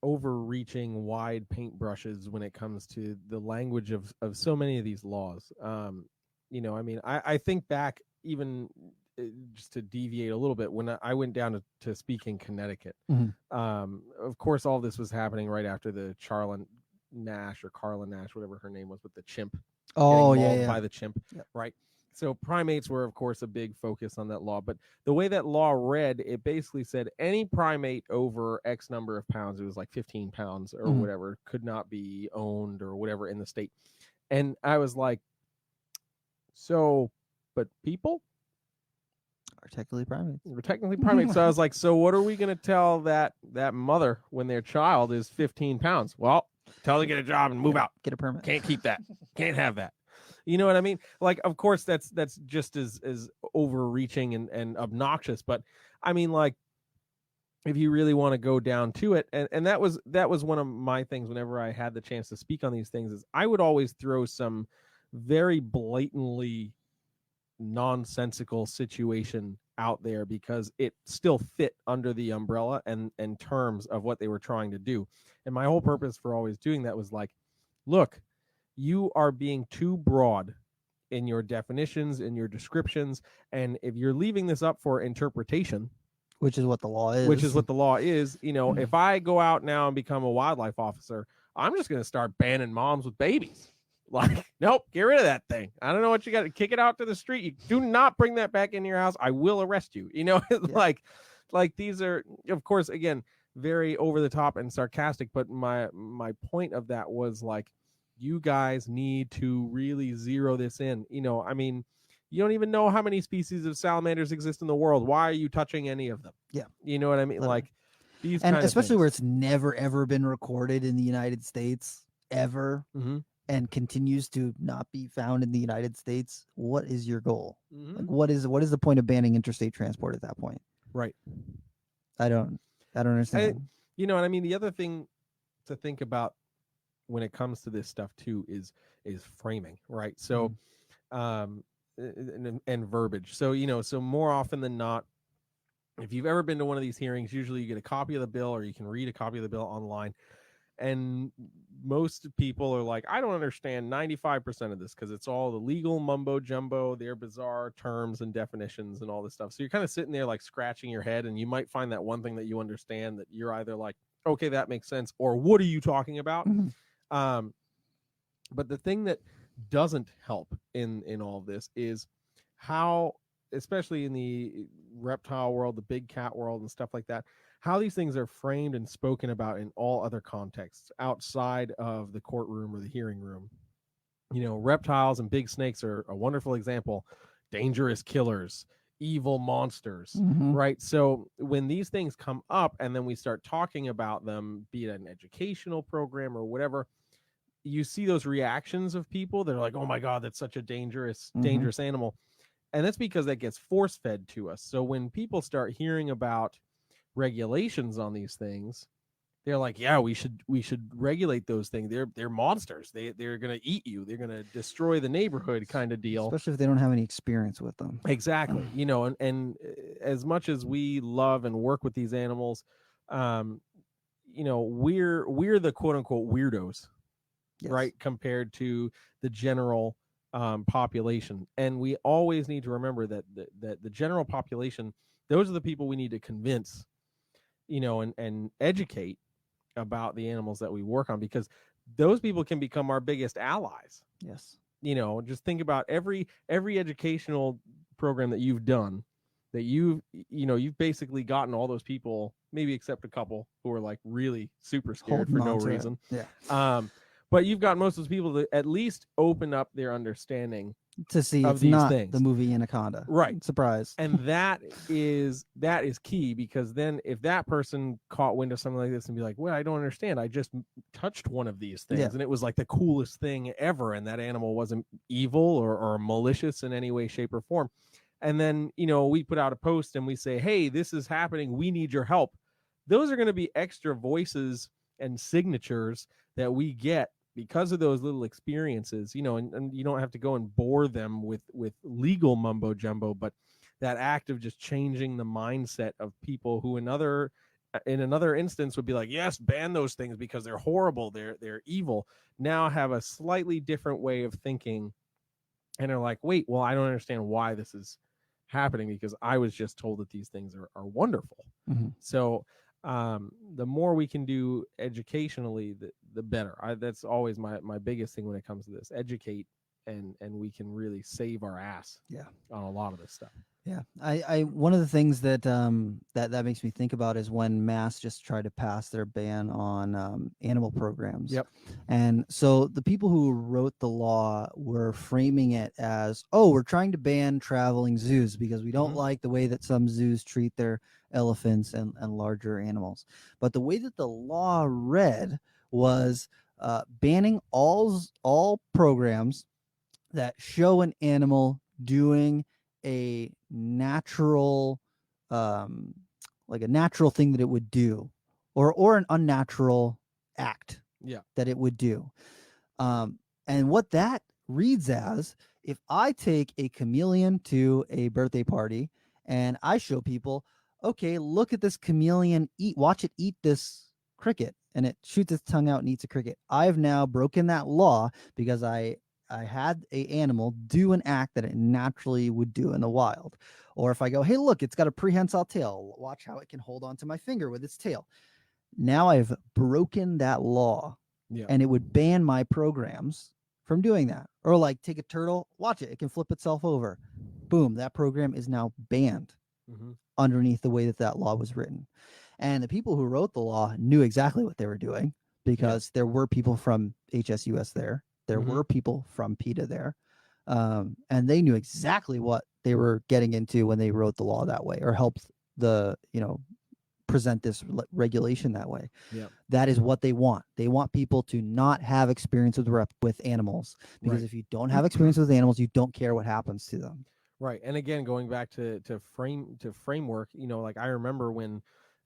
Speaker 3: overreaching wide paintbrushes when it comes to the language of so many of these laws. I think back even just to deviate a little bit, when I went down to speak in Connecticut. Of course, all this was happening right after the Carla Nash, whatever her name was, with the chimp.
Speaker 4: Oh,
Speaker 3: mauled
Speaker 4: yeah.
Speaker 3: by the chimp,
Speaker 4: Yep.
Speaker 3: right? So primates were, of course, a big focus on that law. But the way that law read, it basically said any primate over X number of pounds, it was like 15 pounds or whatever, could not be owned or whatever in the state. And I was like, so, but people
Speaker 4: are technically primates.
Speaker 3: We're technically primates. So I was like, so what are we going to tell that mother when their child is 15 pounds? Well, tell her to get a job and move out.
Speaker 4: Get a permit.
Speaker 3: Can't keep that. Can't have that. You know what I mean? Of course, that's just as overreaching and obnoxious. But I mean, if you really want to go down to it, and that was one of my things whenever I had the chance to speak on these things, is I would always throw some very blatantly nonsensical situation out there because it still fit under the umbrella and terms of what they were trying to do. And my whole purpose for always doing that was look, you are being too broad in your definitions, in your descriptions, and if you're leaving this up for interpretation,
Speaker 4: which is what the law is.
Speaker 3: If I go out now and become a wildlife officer, I'm just going to start banning moms with babies. Nope, get rid of that thing. I don't know what you got to kick it out to the street. You do not bring that back into your house. I will arrest you. Yeah. These are, of course, again, very over the top and sarcastic. But my point of that was you guys need to really zero this in. You don't even know how many species of salamanders exist in the world. Why are you touching any of them?
Speaker 4: Yeah.
Speaker 3: You know what I mean? These
Speaker 4: and
Speaker 3: kind
Speaker 4: especially
Speaker 3: of
Speaker 4: where it's never, ever been recorded in the United States ever.
Speaker 3: Mm-hmm.
Speaker 4: And continues to not be found in the United States. What is your goal?
Speaker 3: Mm-hmm.
Speaker 4: What is the point of banning interstate transport at that point?
Speaker 3: Right.
Speaker 4: I don't understand.
Speaker 3: The other thing to think about when it comes to this stuff too is framing, right? So, and verbiage. So, so more often than not, if you've ever been to one of these hearings, usually you get a copy of the bill or you can read a copy of the bill online. And most people are I don't understand 95% of this because it's all the legal mumbo jumbo, their bizarre terms and definitions and all this stuff. So you're kind of sitting there scratching your head, and you might find that one thing that you understand that you're either okay, that makes sense, or what are you talking about?
Speaker 4: Mm-hmm.
Speaker 3: But the thing that doesn't help in all of this is how, especially in the reptile world, the big cat world and stuff like that, how these things are framed and spoken about in all other contexts outside of the courtroom or the hearing room reptiles and big snakes are a wonderful example. Dangerous killers, evil monsters,
Speaker 4: Mhm.
Speaker 3: right? So when these things come up and then we start talking about them, be it an educational program or whatever, you see those reactions of people. They're like, oh my God, that's such a dangerous animal. And that's because that gets force fed to us. So when people start hearing about regulations on these things, they're like, yeah, we should regulate those things. They're monsters. They're gonna eat you. They're gonna destroy the neighborhood, kind of deal.
Speaker 4: Especially if they don't have any experience with them.
Speaker 3: Exactly. And as much as we love and work with these animals, we're the quote unquote weirdos,
Speaker 4: Yes.
Speaker 3: right, compared to the general population. And we always need to remember that the general population, those are the people we need to convince, and educate about the animals that we work on, because those people can become our biggest allies.
Speaker 4: Yes.
Speaker 3: Just think about every educational program that you've done, that you've basically gotten all those people, maybe except a couple who are like really super scared
Speaker 4: Holding
Speaker 3: for no
Speaker 4: on to it.
Speaker 3: reason.
Speaker 4: Yeah.
Speaker 3: But you've got most of those people to at least open up their understanding
Speaker 4: To see
Speaker 3: of
Speaker 4: it's
Speaker 3: these
Speaker 4: not
Speaker 3: things.
Speaker 4: the movie Anaconda.
Speaker 3: Right.
Speaker 4: Surprise.
Speaker 3: And that is key, because then if that person caught wind of something like this and be like, well, I don't understand, I just touched one of these things,
Speaker 4: Yeah.
Speaker 3: and it was like the coolest thing ever, and that animal wasn't evil or malicious in any way, shape, or form. And then, we put out a post and we say, hey, this is happening, we need your help. Those are going to be extra voices and signatures that we get because of those little experiences, and you don't have to go and bore them with legal mumbo jumbo, but that act of just changing the mindset of people who in another instance would be like, yes, ban those things because they're horrible, they're evil, now have a slightly different way of thinking, and are like, wait, well, I don't understand why this is happening, because I was just told that these things are wonderful. So the more we can do educationally, the better. That's always my biggest thing when it comes to this: educate, and we can really save our ass.
Speaker 4: Yeah.
Speaker 3: On a lot of this stuff.
Speaker 4: Yeah, I one of the things that that makes me think about is when Mass just tried to pass their ban on animal programs.
Speaker 3: Yep.
Speaker 4: And so the people who wrote the law were framing it as, oh, we're trying to ban traveling zoos because we don't like the way that some zoos treat their elephants and larger animals. But the way that the law read was banning all programs that show an animal doing a natural like a natural thing that it would do, or an unnatural act that it would do. And what that reads as, if I take a chameleon to a birthday party and I show people, okay, look at this chameleon watch it eat this cricket, and it shoots its tongue out and eats a cricket, I've now broken that law because I had a animal do an act that it naturally would do in the wild. Or if I go, hey, look, it's got a prehensile tail, watch how it can hold onto my finger with its tail. Now I've broken that law, and it would ban my programs from doing that. Or like, take a turtle, watch it can flip itself over. Boom, that program is now banned underneath the way that law was written. And the people who wrote the law knew exactly what they were doing, because there were people from HSUS there. There were people from PETA there, and they knew exactly what they were getting into when they wrote the law that way, or helped present this regulation that way. That is what they want. They want people to not have experience with animals, because if you don't have experience with animals, you don't care what happens to them.
Speaker 3: Right. And again, going back to framework, like I remember when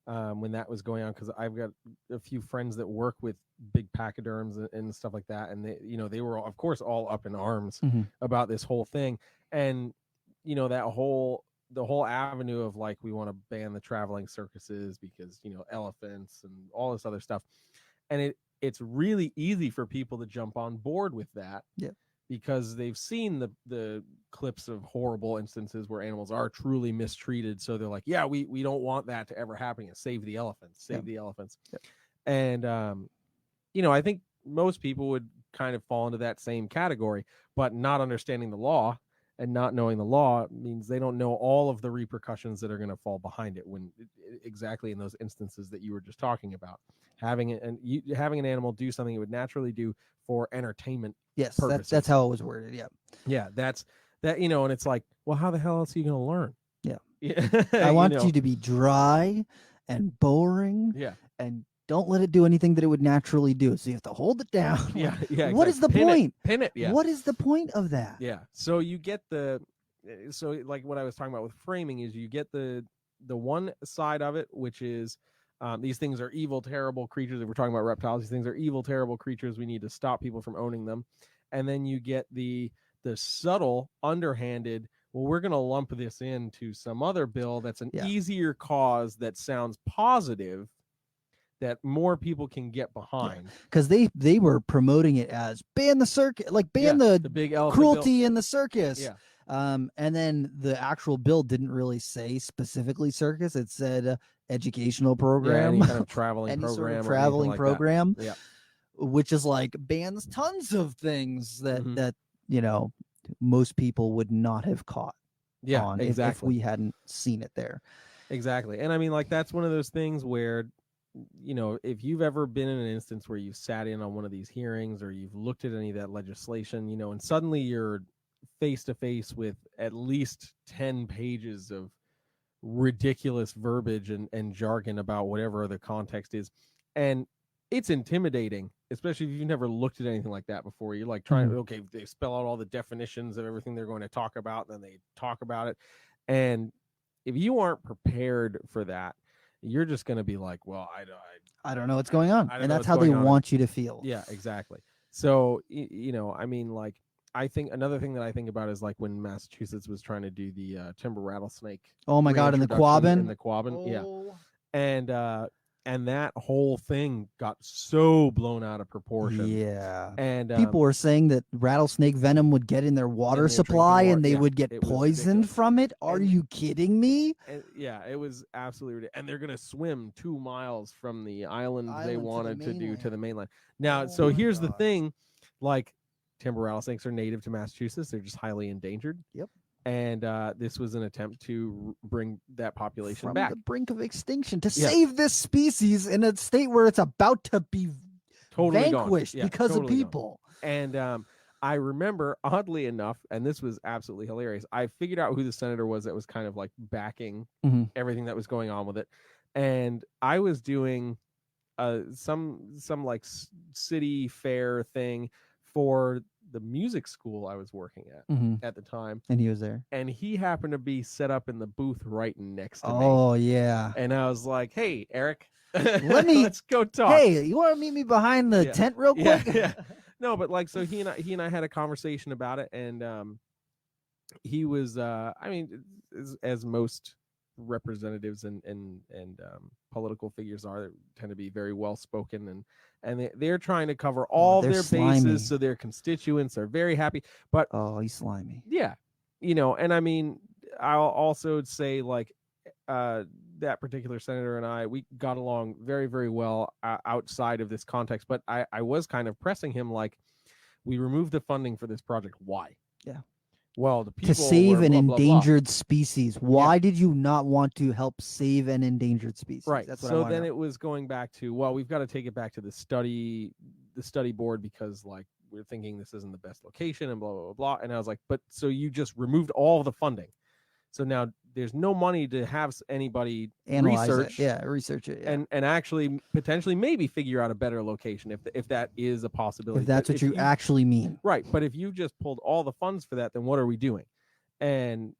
Speaker 3: that was going on, because I've got a few friends that work with big pachyderms and stuff like that, and they were of course all up in arms about this whole thing, and the whole avenue of like, we want to ban the traveling circuses because elephants and all this other stuff, and it's really easy for people to jump on board with that. Because they've seen the clips of horrible instances where animals are truly mistreated. So they're like, yeah, we don't want that to ever happen. Save the elephants, the elephants. And, I think most people would kind of fall into that same category, but not understanding the law and not knowing the law means they don't know all of the repercussions that are going to fall behind it, when exactly in those instances that you were just talking about, having an animal do something it would naturally do for entertainment
Speaker 4: Yes,
Speaker 3: purposes.
Speaker 4: that's how it was worded. Yeah.
Speaker 3: Yeah, that's that, and it's like, well, how the hell else are you going to learn?
Speaker 4: Yeah. I want you to be dry and boring.
Speaker 3: Yeah.
Speaker 4: And don't let it do anything that it would naturally do. So you have to hold it down.
Speaker 3: Yeah. Yeah.
Speaker 4: What is the
Speaker 3: Pin
Speaker 4: point?
Speaker 3: Pin it. Yeah.
Speaker 4: What is the point of that?
Speaker 3: Yeah. So you get so like what I was talking about with framing is you get the one side of it, which is these things are evil, terrible creatures. If we're talking about reptiles, these things are evil, terrible creatures. We need to stop people from owning them. And then you get the subtle, underhanded, well, we're going to lump this into some other bill that's an easier cause that sounds positive, that more people can get behind.
Speaker 4: Because they were promoting it as ban the circus, like ban the
Speaker 3: big
Speaker 4: cruelty in the circus.
Speaker 3: Yeah.
Speaker 4: And then the actual bill didn't really say specifically circus. It said educational program,
Speaker 3: any kind of traveling
Speaker 4: any
Speaker 3: program,
Speaker 4: sort of traveling program,
Speaker 3: yeah,
Speaker 4: which is like bans tons of things that most people would not have caught on if we hadn't seen it there.
Speaker 3: Exactly. And I mean, like, that's one of those things where, if you've ever been in an instance where you've sat in on one of these hearings or you've looked at any of that legislation, and suddenly you're face to face with at least 10 pages of ridiculous verbiage and jargon about whatever the context is. And it's intimidating, especially if you've never looked at anything like that before. You're like trying to, okay, they spell out all the definitions of everything they're going to talk about, and then they talk about it. And if you aren't prepared for that, you're just going to be like, well,
Speaker 4: I don't know what's going on. And that's how they want you to feel.
Speaker 3: Yeah, exactly. So, I mean, like, I think another thing that I think about is like when Massachusetts was trying to do the timber rattlesnake.
Speaker 4: Oh my God, in the Quabbin.
Speaker 3: Yeah. And that whole thing got so blown out of proportion.
Speaker 4: Yeah.
Speaker 3: And
Speaker 4: people were saying that rattlesnake venom would get in their water supply and they would get poisoned from it. Are you kidding me?
Speaker 3: And, yeah, it was absolutely ridiculous. And they're going to swim 2 miles from the island they wanted to do to the mainland. Now, so here's the thing, like, timber rattlesnakes are native to Massachusetts. They're just highly endangered.
Speaker 4: Yep.
Speaker 3: And this was an attempt to bring that population
Speaker 4: from
Speaker 3: back.
Speaker 4: The brink of extinction to save this species in a state where it's about to be vanquished because of people.
Speaker 3: And I remember, oddly enough, and this was absolutely hilarious, I figured out who the senator was that was kind of like backing everything that was going on with it. And I was doing some like city fair thing for the music school I was working at the time.
Speaker 4: And he was there.
Speaker 3: And he happened to be set up in the booth right next to me.
Speaker 4: Oh, yeah.
Speaker 3: And I was like, hey, Eric,
Speaker 4: let's
Speaker 3: go talk.
Speaker 4: Hey, you want to meet me behind the tent real quick?
Speaker 3: Yeah. No, but like, so he and I had a conversation about it. And he was, I mean, as most representatives and political figures are, tend to be very well spoken, and they're trying to cover all their bases, so their constituents are very happy. But
Speaker 4: he's slimy.
Speaker 3: Yeah, and I mean, I'll also say, like, that particular senator and I, we got along very, very well outside of this context. But I was kind of pressing him, like, we removed the funding for this project. Why?
Speaker 4: Yeah.
Speaker 3: Well, the people
Speaker 4: to save an endangered
Speaker 3: species.
Speaker 4: species. Why did you not want to help save an endangered species?
Speaker 3: Right.
Speaker 4: That's what
Speaker 3: so then it was going back to, well, we've got to take it back to the study board because, like, we're thinking this isn't the best location and blah, blah, blah, blah. And I was like, but so you just removed all the funding. So now there's no money to have anybody research
Speaker 4: it,
Speaker 3: and actually potentially maybe figure out a better location if that is a possibility.
Speaker 4: If that's what you actually mean.
Speaker 3: Right. But if you just pulled all the funds for that, then what are we doing? And,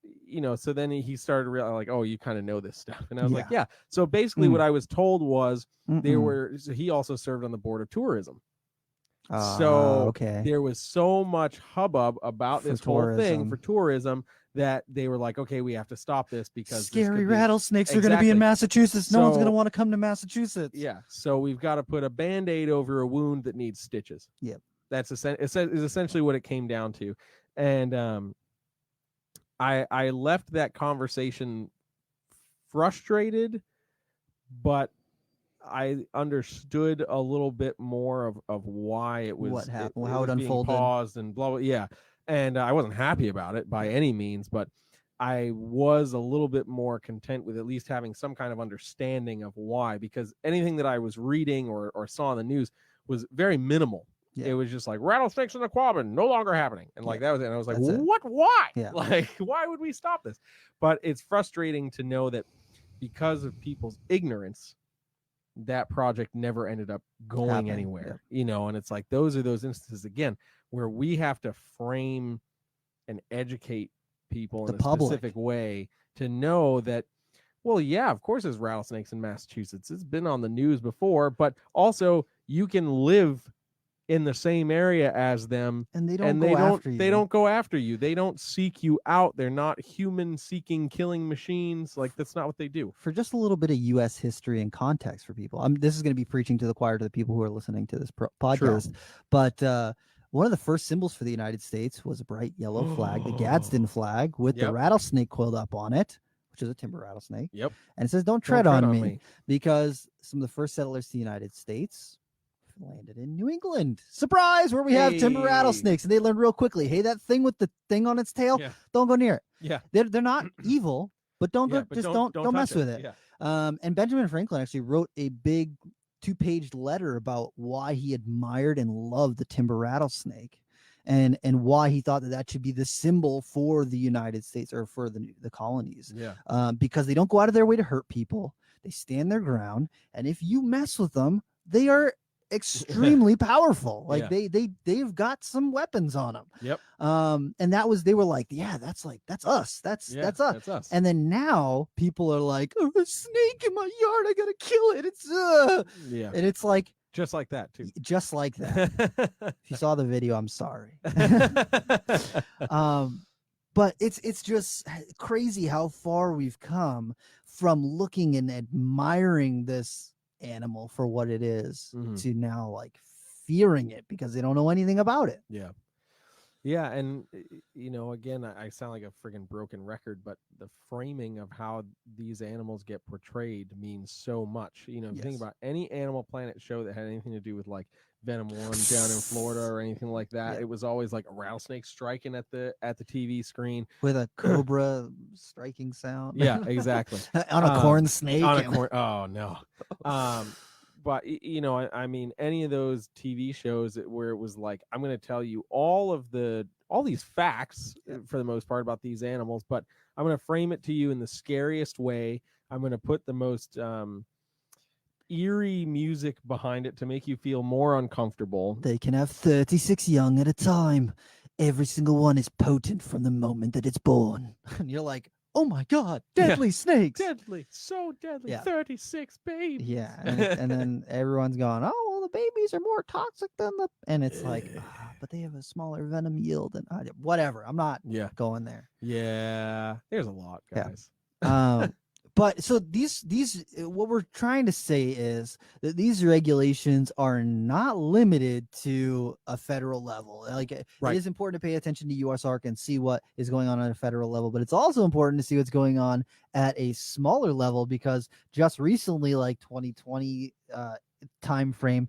Speaker 3: so then he started realizing, like, oh, you kind of know this stuff. And I was like, yeah. So basically what I was told was so he also served on the board of tourism. So there was so much hubbub about this whole thing for tourism that they were like, okay, we have to stop this because
Speaker 4: scary rattlesnakes are going to be in Massachusetts. No one's going to want to come to Massachusetts.
Speaker 3: Yeah. So we've got to put a Band-Aid over a wound that needs stitches.
Speaker 4: Yep.
Speaker 3: That's essentially what it came down to. And I left that conversation frustrated, but I understood a little bit more of why it was
Speaker 4: what happened, how it unfolded,
Speaker 3: paused and blah, blah, yeah. And I wasn't happy about it by any means, but I was a little bit more content with at least having some kind of understanding of why, because anything that I was reading or saw in the news was very minimal It was just like rattlesnakes in the Quabbin, no longer happening. And like that was it. And I was like,
Speaker 4: That's it.
Speaker 3: what? Why?
Speaker 4: Yeah.
Speaker 3: Like, why would we stop this? But it's frustrating to know that because of people's ignorance, that project never ended up going
Speaker 4: Happening,
Speaker 3: anywhere. You know, and it's like those are those instances again where we have to frame and educate people
Speaker 4: The
Speaker 3: in a
Speaker 4: public.
Speaker 3: specific way to know that, well, yeah, of course there's rattlesnakes in Massachusetts. It's been on the news before, but also you can live in the same area as them,
Speaker 4: and they don't go after you.
Speaker 3: They don't go after you. They don't seek you out. They're not human seeking killing machines. Like that's not what they do.
Speaker 4: For just a little bit of U.S. history and context for people, this is going to be preaching to the choir to the people who are listening to this podcast. But one of the first symbols for the United States was a bright yellow flag, the Gadsden flag, with the rattlesnake coiled up on it, which is a timber rattlesnake.
Speaker 3: Yep.
Speaker 4: And it says, "Don't tread on me," because some of the first settlers to the United States landed in New England. Surprise, where we have timber rattlesnakes, and they learned real quickly. Hey, that thing with the thing on its tail, don't go near it.
Speaker 3: Yeah,
Speaker 4: they're not evil, but don't go. Just don't mess with it.
Speaker 3: Yeah.
Speaker 4: And Benjamin Franklin actually wrote a big 2-page letter about why he admired and loved the timber rattlesnake, and why he thought that should be the symbol for the United States or for the colonies.
Speaker 3: Yeah.
Speaker 4: Because they don't go out of their way to hurt people. They stand their ground, and if you mess with them, they are extremely powerful. Like they've got some weapons on them.
Speaker 3: Yep.
Speaker 4: And they were like, yeah, that's us. That's us. And then now people are like, oh, a snake in my yard, I gotta kill it. It's
Speaker 3: yeah.
Speaker 4: And it's like
Speaker 3: just like that too.
Speaker 4: Just like that. If you saw the video, I'm sorry. But it's just crazy how far we've come from looking and admiring this animal for what it is to now like fearing it because they don't know anything about it.
Speaker 3: Yeah, and you know, again, I sound like a friggin' broken record, but the framing of how these animals get portrayed means so much. You know, if you think about any Animal Planet show that had anything to do with like Venom 1 down in Florida or anything like that, it was always like a rattlesnake striking at the TV screen
Speaker 4: with a cobra striking sound.
Speaker 3: Yeah, exactly.
Speaker 4: On a corn snake.
Speaker 3: Oh no. But you know, I mean, any of those TV shows where it was like, I'm going to tell you all these facts for the most part about these animals, but I'm going to frame it to you in the scariest way. I'm going to put the most eerie music behind it to make you feel more uncomfortable.
Speaker 4: They can have 36 young at a time. Every single one is potent from the moment that it's born. And you're like, oh my God, deadly snakes.
Speaker 3: Deadly, so deadly. 36 babies.
Speaker 4: Yeah. And then everyone's going, oh, well, the babies are more toxic than the. And it's like, but they have a smaller venom yield. And whatever. I'm not going there.
Speaker 3: Yeah. There's a lot, guys.
Speaker 4: But so these what we're trying to say is that these regulations are not limited to a federal level. Like it is important to pay attention to USARK and see what is going on a federal level, but it's also important to see what's going on at a smaller level because just recently, like 2020 time frame,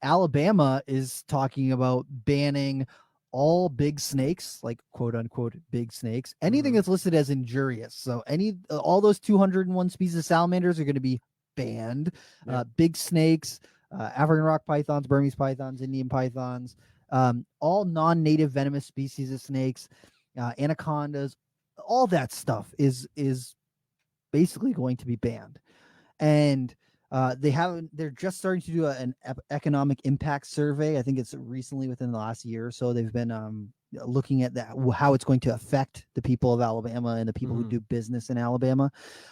Speaker 4: Alabama is talking about banning all big snakes, like quote unquote big snakes, anything that's listed as injurious. So all those 201 species of salamanders are going to be banned. Big snakes, African rock pythons, Burmese pythons, Indian pythons, all non-native venomous species of snakes, anacondas, all that stuff is basically going to be banned. And they're just starting to do an economic impact survey. I think it's recently within the last year or so. They've been looking at that, how it's going to affect the people of Alabama and the people who do business in Alabama.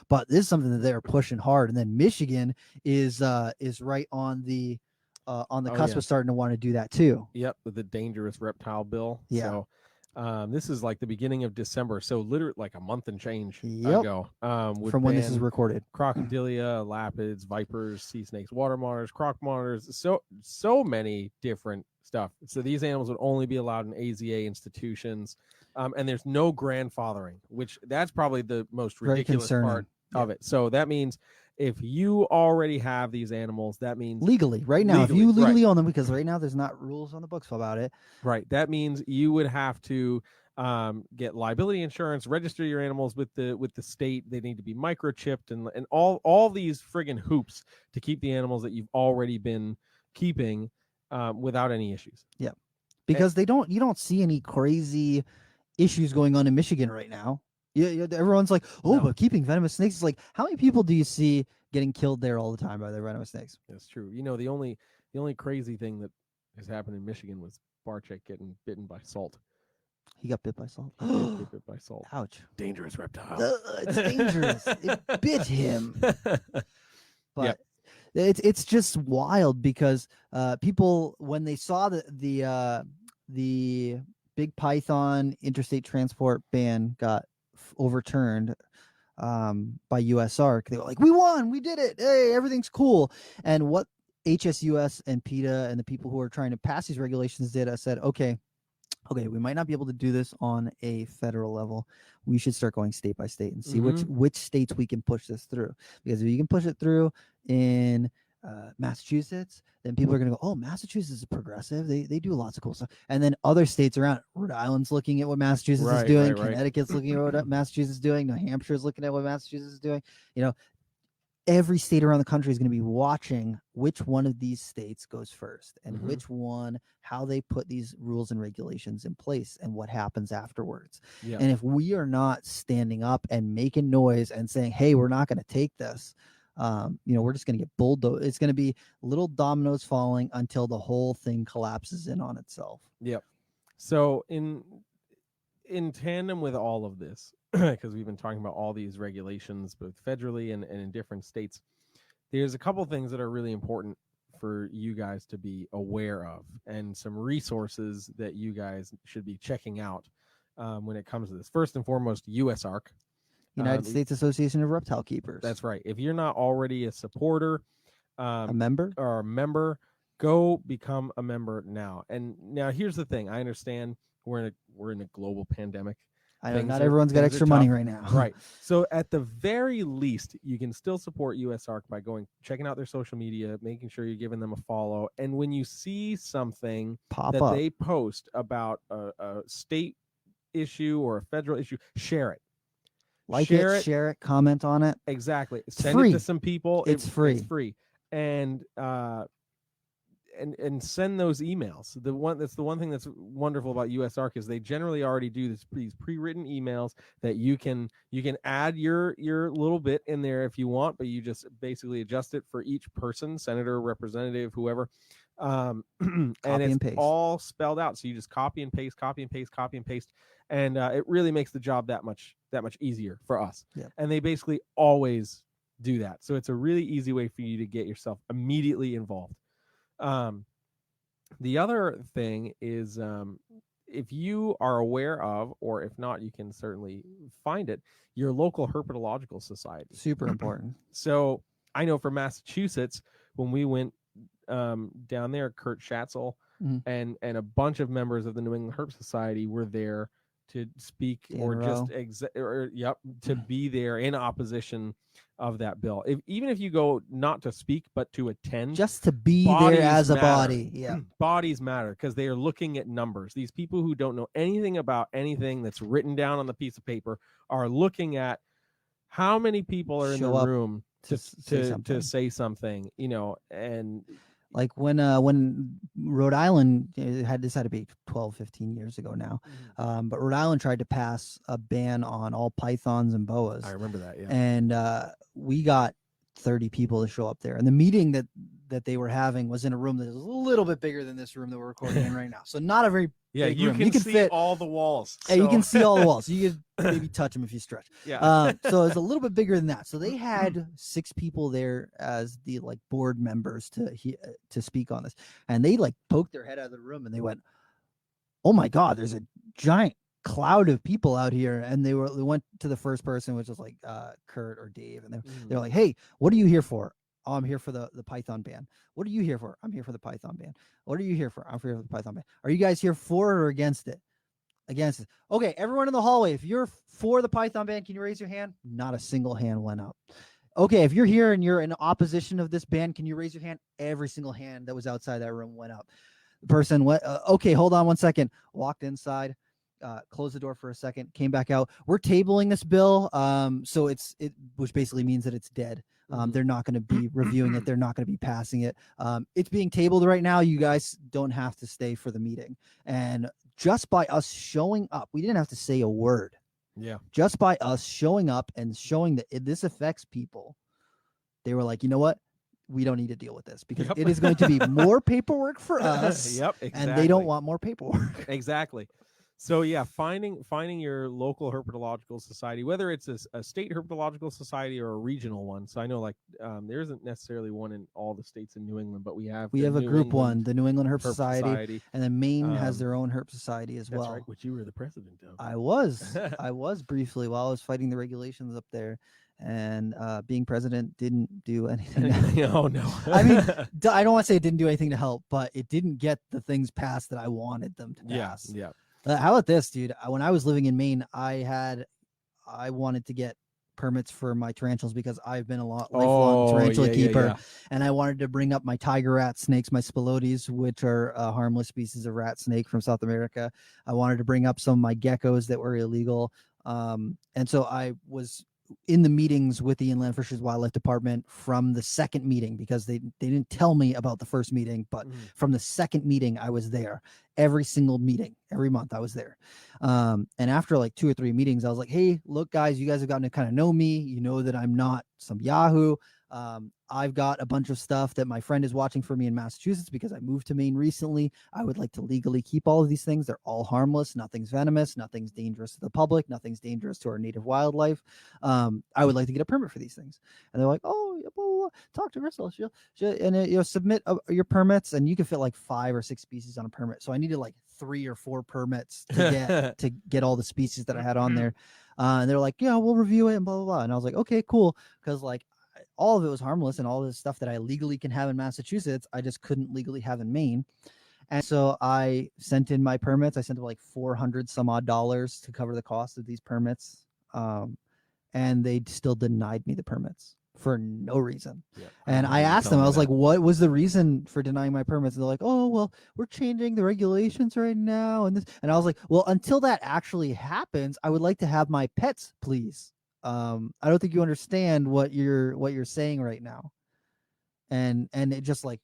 Speaker 4: But this is something that they're pushing hard. And then Michigan is right on the cusp of starting to want to do that too.
Speaker 3: Yep, with the dangerous reptile bill.
Speaker 4: Yeah.
Speaker 3: So, this is like the beginning of December, so literally like a month and change ago.
Speaker 4: From when this is recorded,
Speaker 3: crocodilia, lapids, vipers, sea snakes, water monitors, croc monitors, so many different stuff. So these animals would only be allowed in AZA institutions, and there's no grandfathering, which that's probably the most ridiculous part of it. So that means if you already have these animals, that means
Speaker 4: legally right now, if you legally own them, because right now there's not rules on the books about it.
Speaker 3: Right. That means you would have to get liability insurance, register your animals with the state. They need to be microchipped and all these friggin' hoops to keep the animals that you've already been keeping without any issues.
Speaker 4: Because you don't see any crazy issues going on in Michigan right now. Everyone's like, oh,
Speaker 3: No.
Speaker 4: but keeping venomous snakes is like, how many people do you see getting killed there all the time by their venomous snakes?
Speaker 3: That's true. The only crazy thing that has happened in Michigan was Barczyk getting bitten by salt.
Speaker 4: He got bit by salt.
Speaker 3: He did get bit by salt.
Speaker 4: Ouch.
Speaker 3: Dangerous reptile.
Speaker 4: It's dangerous. It bit him. But
Speaker 3: Yep.
Speaker 4: it's just wild because people, when they saw the big python interstate transport ban got overturned by USARK, they were like, we won, we did it, hey, everything's cool. And what HSUS and PETA and the people who are trying to pass these regulations did, I said, okay, we might not be able to do this on a federal level. We should start going state by state and see which states we can push this through. Because if you can push it through in Massachusetts, then people are going to go, oh, Massachusetts is progressive. They do lots of cool stuff. And then other states around, Rhode Island's looking at what Massachusetts is doing. Right. Connecticut's looking at what Massachusetts is doing. New Hampshire's looking at what Massachusetts is doing. Every state around the country is going to be watching which one of these states goes first and which one, how they put these rules and regulations in place and what happens afterwards. Yeah. And if we are not standing up and making noise and saying, hey, we're not going to take this, we're just going to get bulldozed. It's going to be little dominoes falling until the whole thing collapses in on itself.
Speaker 3: Yep. So in tandem with all of this, because we've been talking about all these regulations, both federally and in different states, there's a couple things that are really important for you guys to be aware of and some resources that you guys should be checking out when it comes to this. First and foremost, USARK.
Speaker 4: United States Association of Reptile Keepers.
Speaker 3: That's right. If you're not already a supporter,
Speaker 4: a member,
Speaker 3: go become a member now. And now here's the thing. I understand we're in a global pandemic.
Speaker 4: I know not everyone's got extra money right now.
Speaker 3: Right. So at the very least, you can still support USARK by checking out their social media, making sure you're giving them a follow. And when you see something they post about a state issue or a federal issue, share it.
Speaker 4: Share it, comment on it.
Speaker 3: Exactly.
Speaker 4: Send
Speaker 3: it to some people.
Speaker 4: It's free.
Speaker 3: It's free. And send those emails. The one thing that's wonderful about USARK is they generally already do these pre-written emails that you can add your little bit in there if you want, but you just basically adjust it for each person, senator, representative, whoever. And it's all spelled out. So you just copy and paste. And it really makes the job that much easier for us. Yeah. And they basically always do that. So it's a really easy way for you to get yourself immediately involved. The other thing is, if you are aware of, or if not, you can certainly find it, your local herpetological society.
Speaker 4: Super important.
Speaker 3: So I know for Massachusetts, when we went down there, Kurt Schatzel and a bunch of members of the New England Herp Society were there to speak to be there in opposition of that bill. Even if you go not to speak but to attend,
Speaker 4: just to be there as a body. Yeah,
Speaker 3: bodies matter because they are looking at numbers. These people who don't know anything about anything that's written down on the piece of paper are looking at how many people are in the room to say something, and
Speaker 4: like when Rhode Island had to be 12, 15 years ago now. But Rhode Island tried to pass a ban on all pythons and boas.
Speaker 3: I remember that. Yeah.
Speaker 4: And we got 30 people to show up there. And the meeting that they were having was in a room that is a little bit bigger than this room that we're recording in right now. So not a very big room.
Speaker 3: You can see fit all the walls.
Speaker 4: So. You can see all the walls. You can maybe touch them if you stretch. Yeah. So it's a little bit bigger than that. So they had 6 people there as the board members to speak on this, and they poked their head out of the room and they went, "Oh my God, there's a giant cloud of people out here." And they went to the first person, which was Kurt or Dave, and they're like, "Hey, what are you here for?" "Oh, I'm here for the python ban." "What are you here for?" "I'm here for the python ban." "What are you here for?" "I'm here for the python ban." "Are you guys here for or against it?" "Against it." "Okay, everyone in the hallway, if you're for the python ban, can you raise your hand?" Not a single hand went up. "Okay, if you're here and you're in opposition of this ban, can you raise your hand?" Every single hand that was outside that room went up. The person went, "Okay, hold on one second." Walked inside, closed the door for a second, came back out. "We're tabling this bill, so which basically means that it's dead. They're not going to be reviewing it. They're not going to be passing it. It's being tabled right now. You guys don't have to stay for the meeting. And just by us showing up, we didn't have to say a word.
Speaker 3: Yeah.
Speaker 4: Just by us showing up and showing that this affects people, they were like, you know what? We don't need to deal with this because it is going to be more paperwork for us.
Speaker 3: Yep, exactly.
Speaker 4: And they don't want more paperwork.
Speaker 3: Exactly. So yeah, finding your local herpetological society, whether it's a state herpetological society or a regional one. So I know there isn't necessarily one in all the states in New England, but we have
Speaker 4: a
Speaker 3: New
Speaker 4: group
Speaker 3: England
Speaker 4: one, the New England Herp
Speaker 3: Society.
Speaker 4: Society, and then Maine has their own herp society as well.
Speaker 3: That's right, which you were the president of.
Speaker 4: I was briefly while I was fighting the regulations up there. And being president didn't do anything.
Speaker 3: Oh no!
Speaker 4: I mean, I don't want to say it didn't do anything to help, but it didn't get the things passed that I wanted them to pass.
Speaker 3: Yeah.
Speaker 4: How about this, dude? When I was living in Maine, I wanted to get permits for my tarantulas because I've been a lifelong tarantula keeper, and I wanted to bring up my tiger rat snakes, my spilotes, which are a harmless species of rat snake from South America. I wanted to bring up some of my geckos that were illegal, and so I was in the meetings with the Inland Fisheries Wildlife Department from the second meeting, because they didn't tell me about the first meeting, but from the second meeting I was there. Every single meeting, every month I was there. And after like 2 or 3 meetings, I was like, hey, look guys, you guys have gotten to kind of know me. You know that I'm not some Yahoo. I've got a bunch of stuff that my friend is watching for me in Massachusetts because I moved to Maine recently. I would like to legally keep all of these things. They're all harmless. Nothing's venomous. Nothing's dangerous to the public. Nothing's dangerous to our native wildlife. I would like to get a permit for these things. And they're like, oh, blah, blah, blah. Talk to Crystal. And submit your permits, and you can fit like 5 or 6 species on a permit. So I needed like 3 or 4 permits to get all the species that I had on there. And they're like, yeah, we'll review it and blah, blah, blah. And I was like, okay, cool. Because like, all of it was harmless, and all this stuff that I legally can have in Massachusetts, I just couldn't legally have in Maine. And so I sent in my permits. I sent them like $400 some odd to cover the cost of these permits. And they still denied me the permits for no reason. Yeah, and I asked them, I was like, what was the reason for denying my permits? And they're like, oh, well, we're changing the regulations right now. And I was like, well, until that actually happens, I would like to have my pets, please. I don't think you understand what you're saying right now. And it just like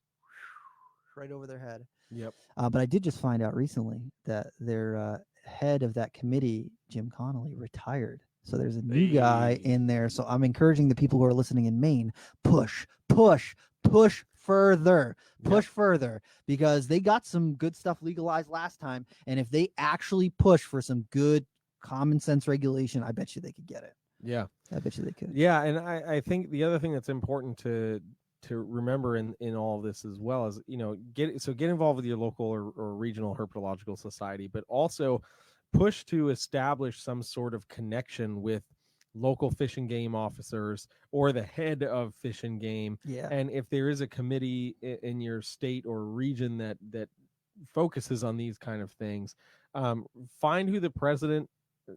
Speaker 4: right over their head.
Speaker 3: Yep.
Speaker 4: But I did just find out recently that their head of that committee, Jim Connolly, retired. So there's a new guy in there. So I'm encouraging the people who are listening in Maine, push further, further, because they got some good stuff legalized last time. And if they actually push for some good common sense regulation, I bet you they could get it.
Speaker 3: Yeah,
Speaker 4: I bet you they could.
Speaker 3: Yeah, and I think the other thing that's important to remember in all of this as well is, get involved with your local or regional herpetological society, but also push to establish some sort of connection with local fish and game officers or the head of fish and game.
Speaker 4: Yeah.
Speaker 3: And if there is a committee in your state or region that focuses on these kind of things, find who the president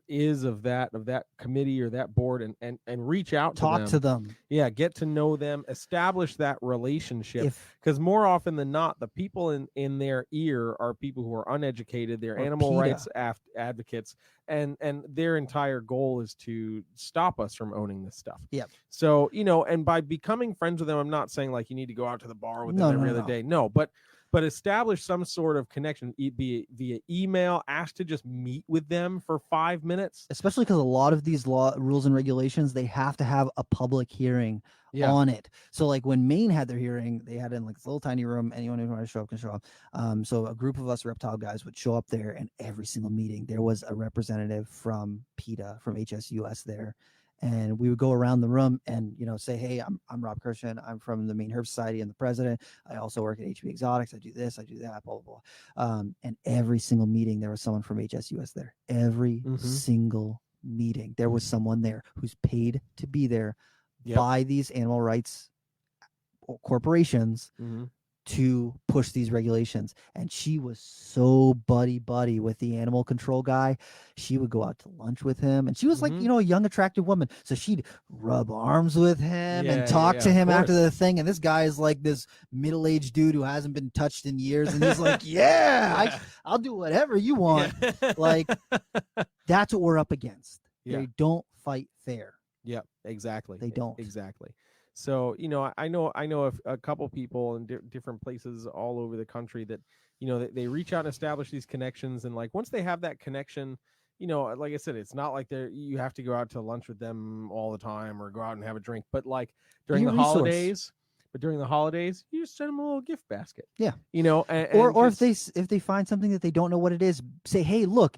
Speaker 3: is of that committee or that board and reach out to them. Yeah, get to know them, establish that relationship, because more often than not, the people in their ear are people who are uneducated. They're animal rights advocates, and their entire goal is to stop us from owning this stuff.
Speaker 4: Yeah.
Speaker 3: So and by becoming friends with them, I'm not saying like you need to go out to the bar with them every other day. No, but establish some sort of connection, be via email. Ask to just meet with them for 5 minutes.
Speaker 4: Especially because a lot of these rules and regulations, they have to have a public hearing on it. So like when Maine had their hearing, they had it in like this little tiny room. Anyone who wanted to show up can show up. So a group of us reptile guys would show up there, and every single meeting there was a representative from PETA, from HSUS there. And we would go around the room and, say, hey, I'm Rob Christian. I'm from the Maine Herp Society and the president. I also work at HB Exotics. I do this, I do that, blah, blah, blah. And every single meeting, there was someone from HSUS there. Every single meeting, there was someone there who's paid to be there by these animal rights corporations to push these regulations. And she was so buddy with the animal control guy. She would go out to lunch with him, and she was like, a young, attractive woman. So she'd rub arms with him and talk to him after the thing. And this guy is like this middle-aged dude who hasn't been touched in years. And he's like, I'll do whatever you want. Like, that's what we're up against. They don't fight fair.
Speaker 3: Yeah, exactly.
Speaker 4: They don't.
Speaker 3: Exactly. So, I know a couple people in different places all over the country that, they reach out and establish these connections. And like, once they have that connection, like I said, it's not like you have to go out to lunch with them all the time or go out and have a drink, but like during
Speaker 4: Be a
Speaker 3: the
Speaker 4: resource.
Speaker 3: holidays. But during the holidays, you just send them a little gift basket.
Speaker 4: Yeah.
Speaker 3: Or
Speaker 4: if they find something that they don't know what it is, say, hey, look,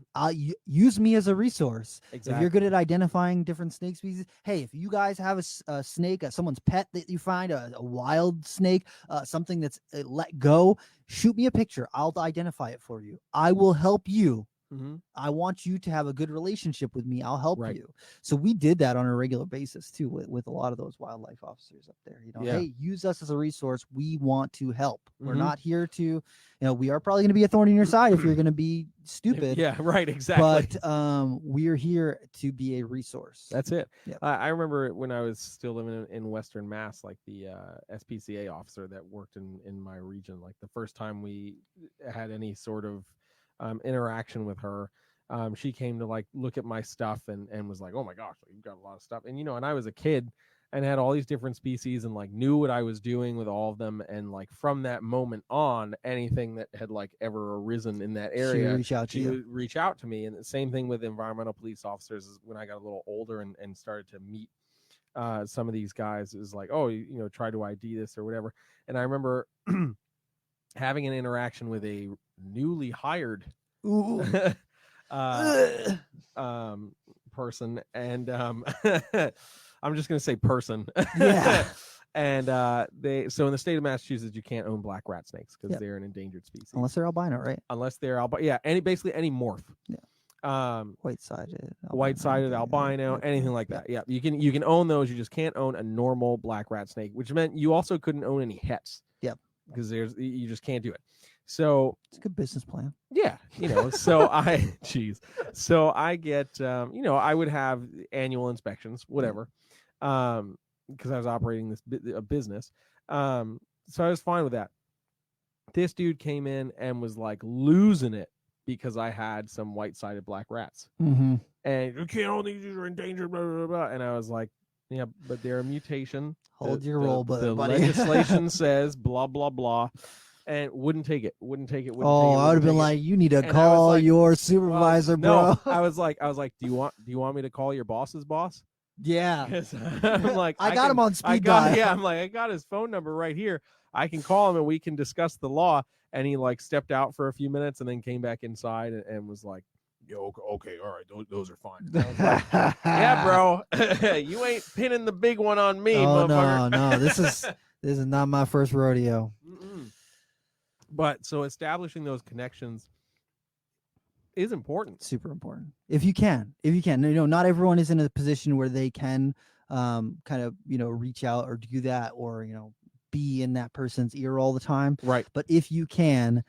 Speaker 4: use me as a resource.
Speaker 3: Exactly.
Speaker 4: If you're good at identifying different snake species, hey, if you guys have a snake, someone's pet that you find, a wild snake, something that's let go, shoot me a picture. I'll identify it for you. I will help you.
Speaker 3: Mm-hmm.
Speaker 4: I want you to have a good relationship with me. I'll help
Speaker 3: Right.
Speaker 4: you. So we did that on a regular basis too with a lot of those wildlife officers up there. Hey, use us as a resource. We want to help. We're not here to, we are probably going to be a thorn in your side if you're going to be stupid.
Speaker 3: Yeah, right, exactly.
Speaker 4: But we're here to be a resource.
Speaker 3: That's it.
Speaker 4: Yep.
Speaker 3: I remember when I was still living in Western Mass, like the SPCA officer that worked in my region, like the first time we had any sort of interaction with her, she came to like look at my stuff and was like, oh my gosh, you've got a lot of stuff. And and I was a kid and had all these different species and like knew what I was doing with all of them. And like from that moment on, anything that had like ever arisen in that area, she would reach out to me. And the same thing with environmental police officers is when I got a little older and started to meet some of these guys, is like, oh, try to ID this or whatever. And I remember having an interaction with a newly hired person, and I'm just gonna say person.
Speaker 4: Yeah.
Speaker 3: And so in the state of Massachusetts, you can't own black rat snakes because they're an endangered species
Speaker 4: unless they're albino, right?
Speaker 3: Unless they're basically any morph.
Speaker 4: White-sided
Speaker 3: albino, anything like that. Yeah, you can own those. You just can't own a normal black rat snake, which meant you also couldn't own any hets.
Speaker 4: Yep.
Speaker 3: Because you just can't do it. So
Speaker 4: it's a good business plan.
Speaker 3: Yeah, so so I get I would have annual inspections, whatever, because I was operating a business. So I was fine with that. This dude came in and was like losing it because I had some white-sided black rats, and you can't own these are endangered, blah, blah, blah. And I was like, yeah, but they're a mutation.
Speaker 4: Hold your roll, buddy.
Speaker 3: Legislation says blah blah blah, and wouldn't take it.
Speaker 4: I would have been like, you need to call your supervisor,
Speaker 3: well,
Speaker 4: bro.
Speaker 3: No, I was like, do you want me to call your boss's boss?
Speaker 4: Yeah.
Speaker 3: I'm like,
Speaker 4: I got him on speed dial.
Speaker 3: Yeah, I'm like, I got his phone number right here. I can call him and we can discuss the law. And he like stepped out for a few minutes and then came back inside and was like, yo, okay, all right, those are fine. I was like, yeah, bro, you ain't pinning the big one on me, motherfucker.
Speaker 4: No, this is not my first rodeo.
Speaker 3: Mm-mm. But so establishing those connections is important.
Speaker 4: Super important. If you can, not everyone is in a position where they can kind of, reach out or do that or, be in that person's ear all the time.
Speaker 3: Right.
Speaker 4: But if you can,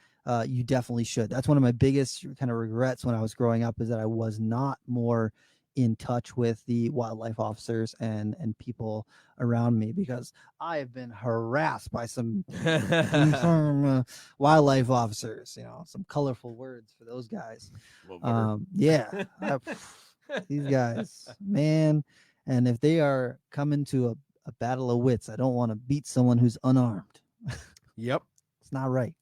Speaker 4: you definitely should. That's one of my biggest kind of regrets when I was growing up, is that I was not more in touch with the wildlife officers and people around me, because I have been harassed by some wildlife officers, some colorful words for those guys. These guys, man. And if they are coming to a battle of wits, I don't want to beat someone who's unarmed.
Speaker 3: Yep.
Speaker 4: It's not right.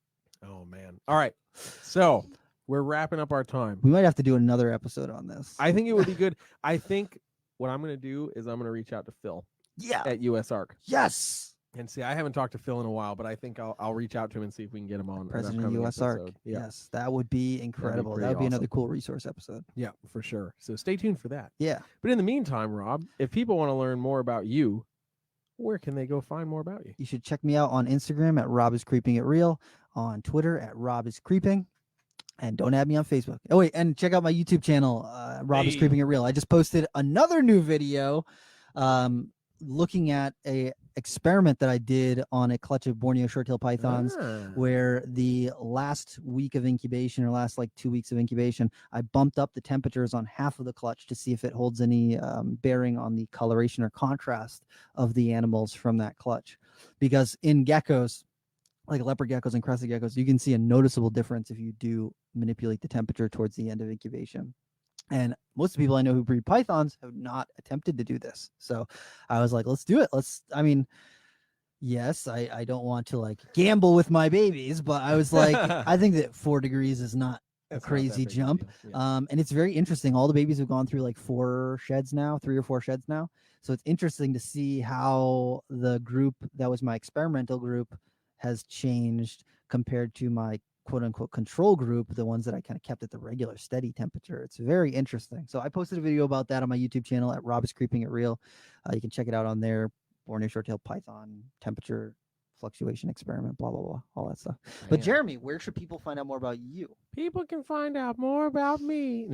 Speaker 3: Oh man. All right. So we're wrapping up our time.
Speaker 4: We might have to do another episode on this.
Speaker 3: I think it would be good. I think what I'm going to do is I'm going to reach out to Phil.
Speaker 4: Yeah.
Speaker 3: At USARK.
Speaker 4: Yes.
Speaker 3: And see, I haven't talked to Phil in a while, but I think I'll reach out to him and see if we can get him on.
Speaker 4: President of USARK. Yeah. Yes, that would be incredible. That would be another cool resource episode.
Speaker 3: Yeah, for sure. So stay tuned for that.
Speaker 4: Yeah.
Speaker 3: But in the meantime, Rob, if people want to learn more about you, where can they go find more about you?
Speaker 4: You should check me out on Instagram at Rob is Creeping It Real, on Twitter at Rob is Creeping, and don't add me on Facebook. Oh wait, and check out my YouTube channel, Rob is Creeping It Real. I just posted another new video, looking at a experiment that I did on a clutch of Borneo short-tailed pythons, where the last week of incubation, or last like 2 weeks of incubation, I bumped up the temperatures on half of the clutch to see if it holds any bearing on the coloration or contrast of the animals from that clutch. Because in geckos, like leopard geckos and crested geckos, you can see a noticeable difference if you do manipulate the temperature towards the end of incubation. And most of the people I know who breed pythons have not attempted to do this. So I was like, let's do it. I mean, yes, I don't want to like gamble with my babies, but I was like, I think that 4 degrees is not a crazy jump. And it's very interesting. All the babies have gone through like 3 or 4 sheds now. So it's interesting to see how the group that was my experimental group has changed compared to my quote unquote control group, the ones that I kind of kept at the regular steady temperature. It's very interesting. So I posted a video about that on my YouTube channel at Rob is Creeping It Real. You can check it out on there. Borneo short-tailed python temperature fluctuation experiment, blah blah blah, all that stuff. But Jeremy, where should people find out more about you?
Speaker 3: People can find out more about me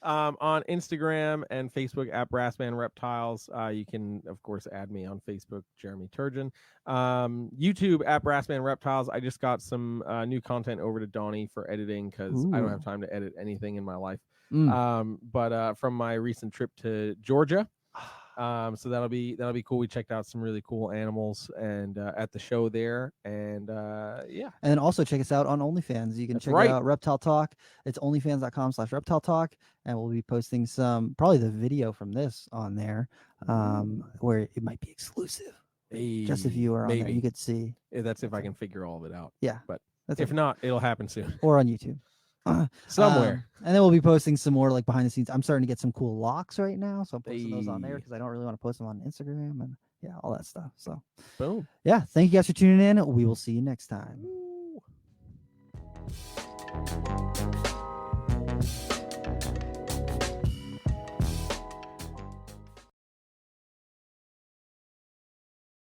Speaker 3: on Instagram and Facebook at Brassman Reptiles. You can, of course, add me on Facebook, Jeremy Turgeon. YouTube at Brassman Reptiles. I just got some new content over to Donnie for editing because I don't have time to edit anything in my life. But from my recent trip to Georgia. So that'll be cool. We checked out some really cool animals and at the show there, and yeah. And
Speaker 4: then also check us out on OnlyFans. You can check out Reptile Talk. It's onlyfans.com/Reptile Talk, and we'll be posting probably the video from this on there, where it might be exclusive. Just if you are on there, you could see.
Speaker 3: That's if I can figure all of it out.
Speaker 4: Yeah,
Speaker 3: but if not, it'll happen soon.
Speaker 4: Or on YouTube.
Speaker 3: Somewhere.
Speaker 4: And then we'll be posting some more like behind the scenes. I'm starting to get some cool locks right now, so I'm posting those on there because I don't really want to post them on Instagram and all that stuff. So
Speaker 3: boom.
Speaker 4: Yeah, thank you guys for tuning in. We will see you next time.
Speaker 3: Ooh.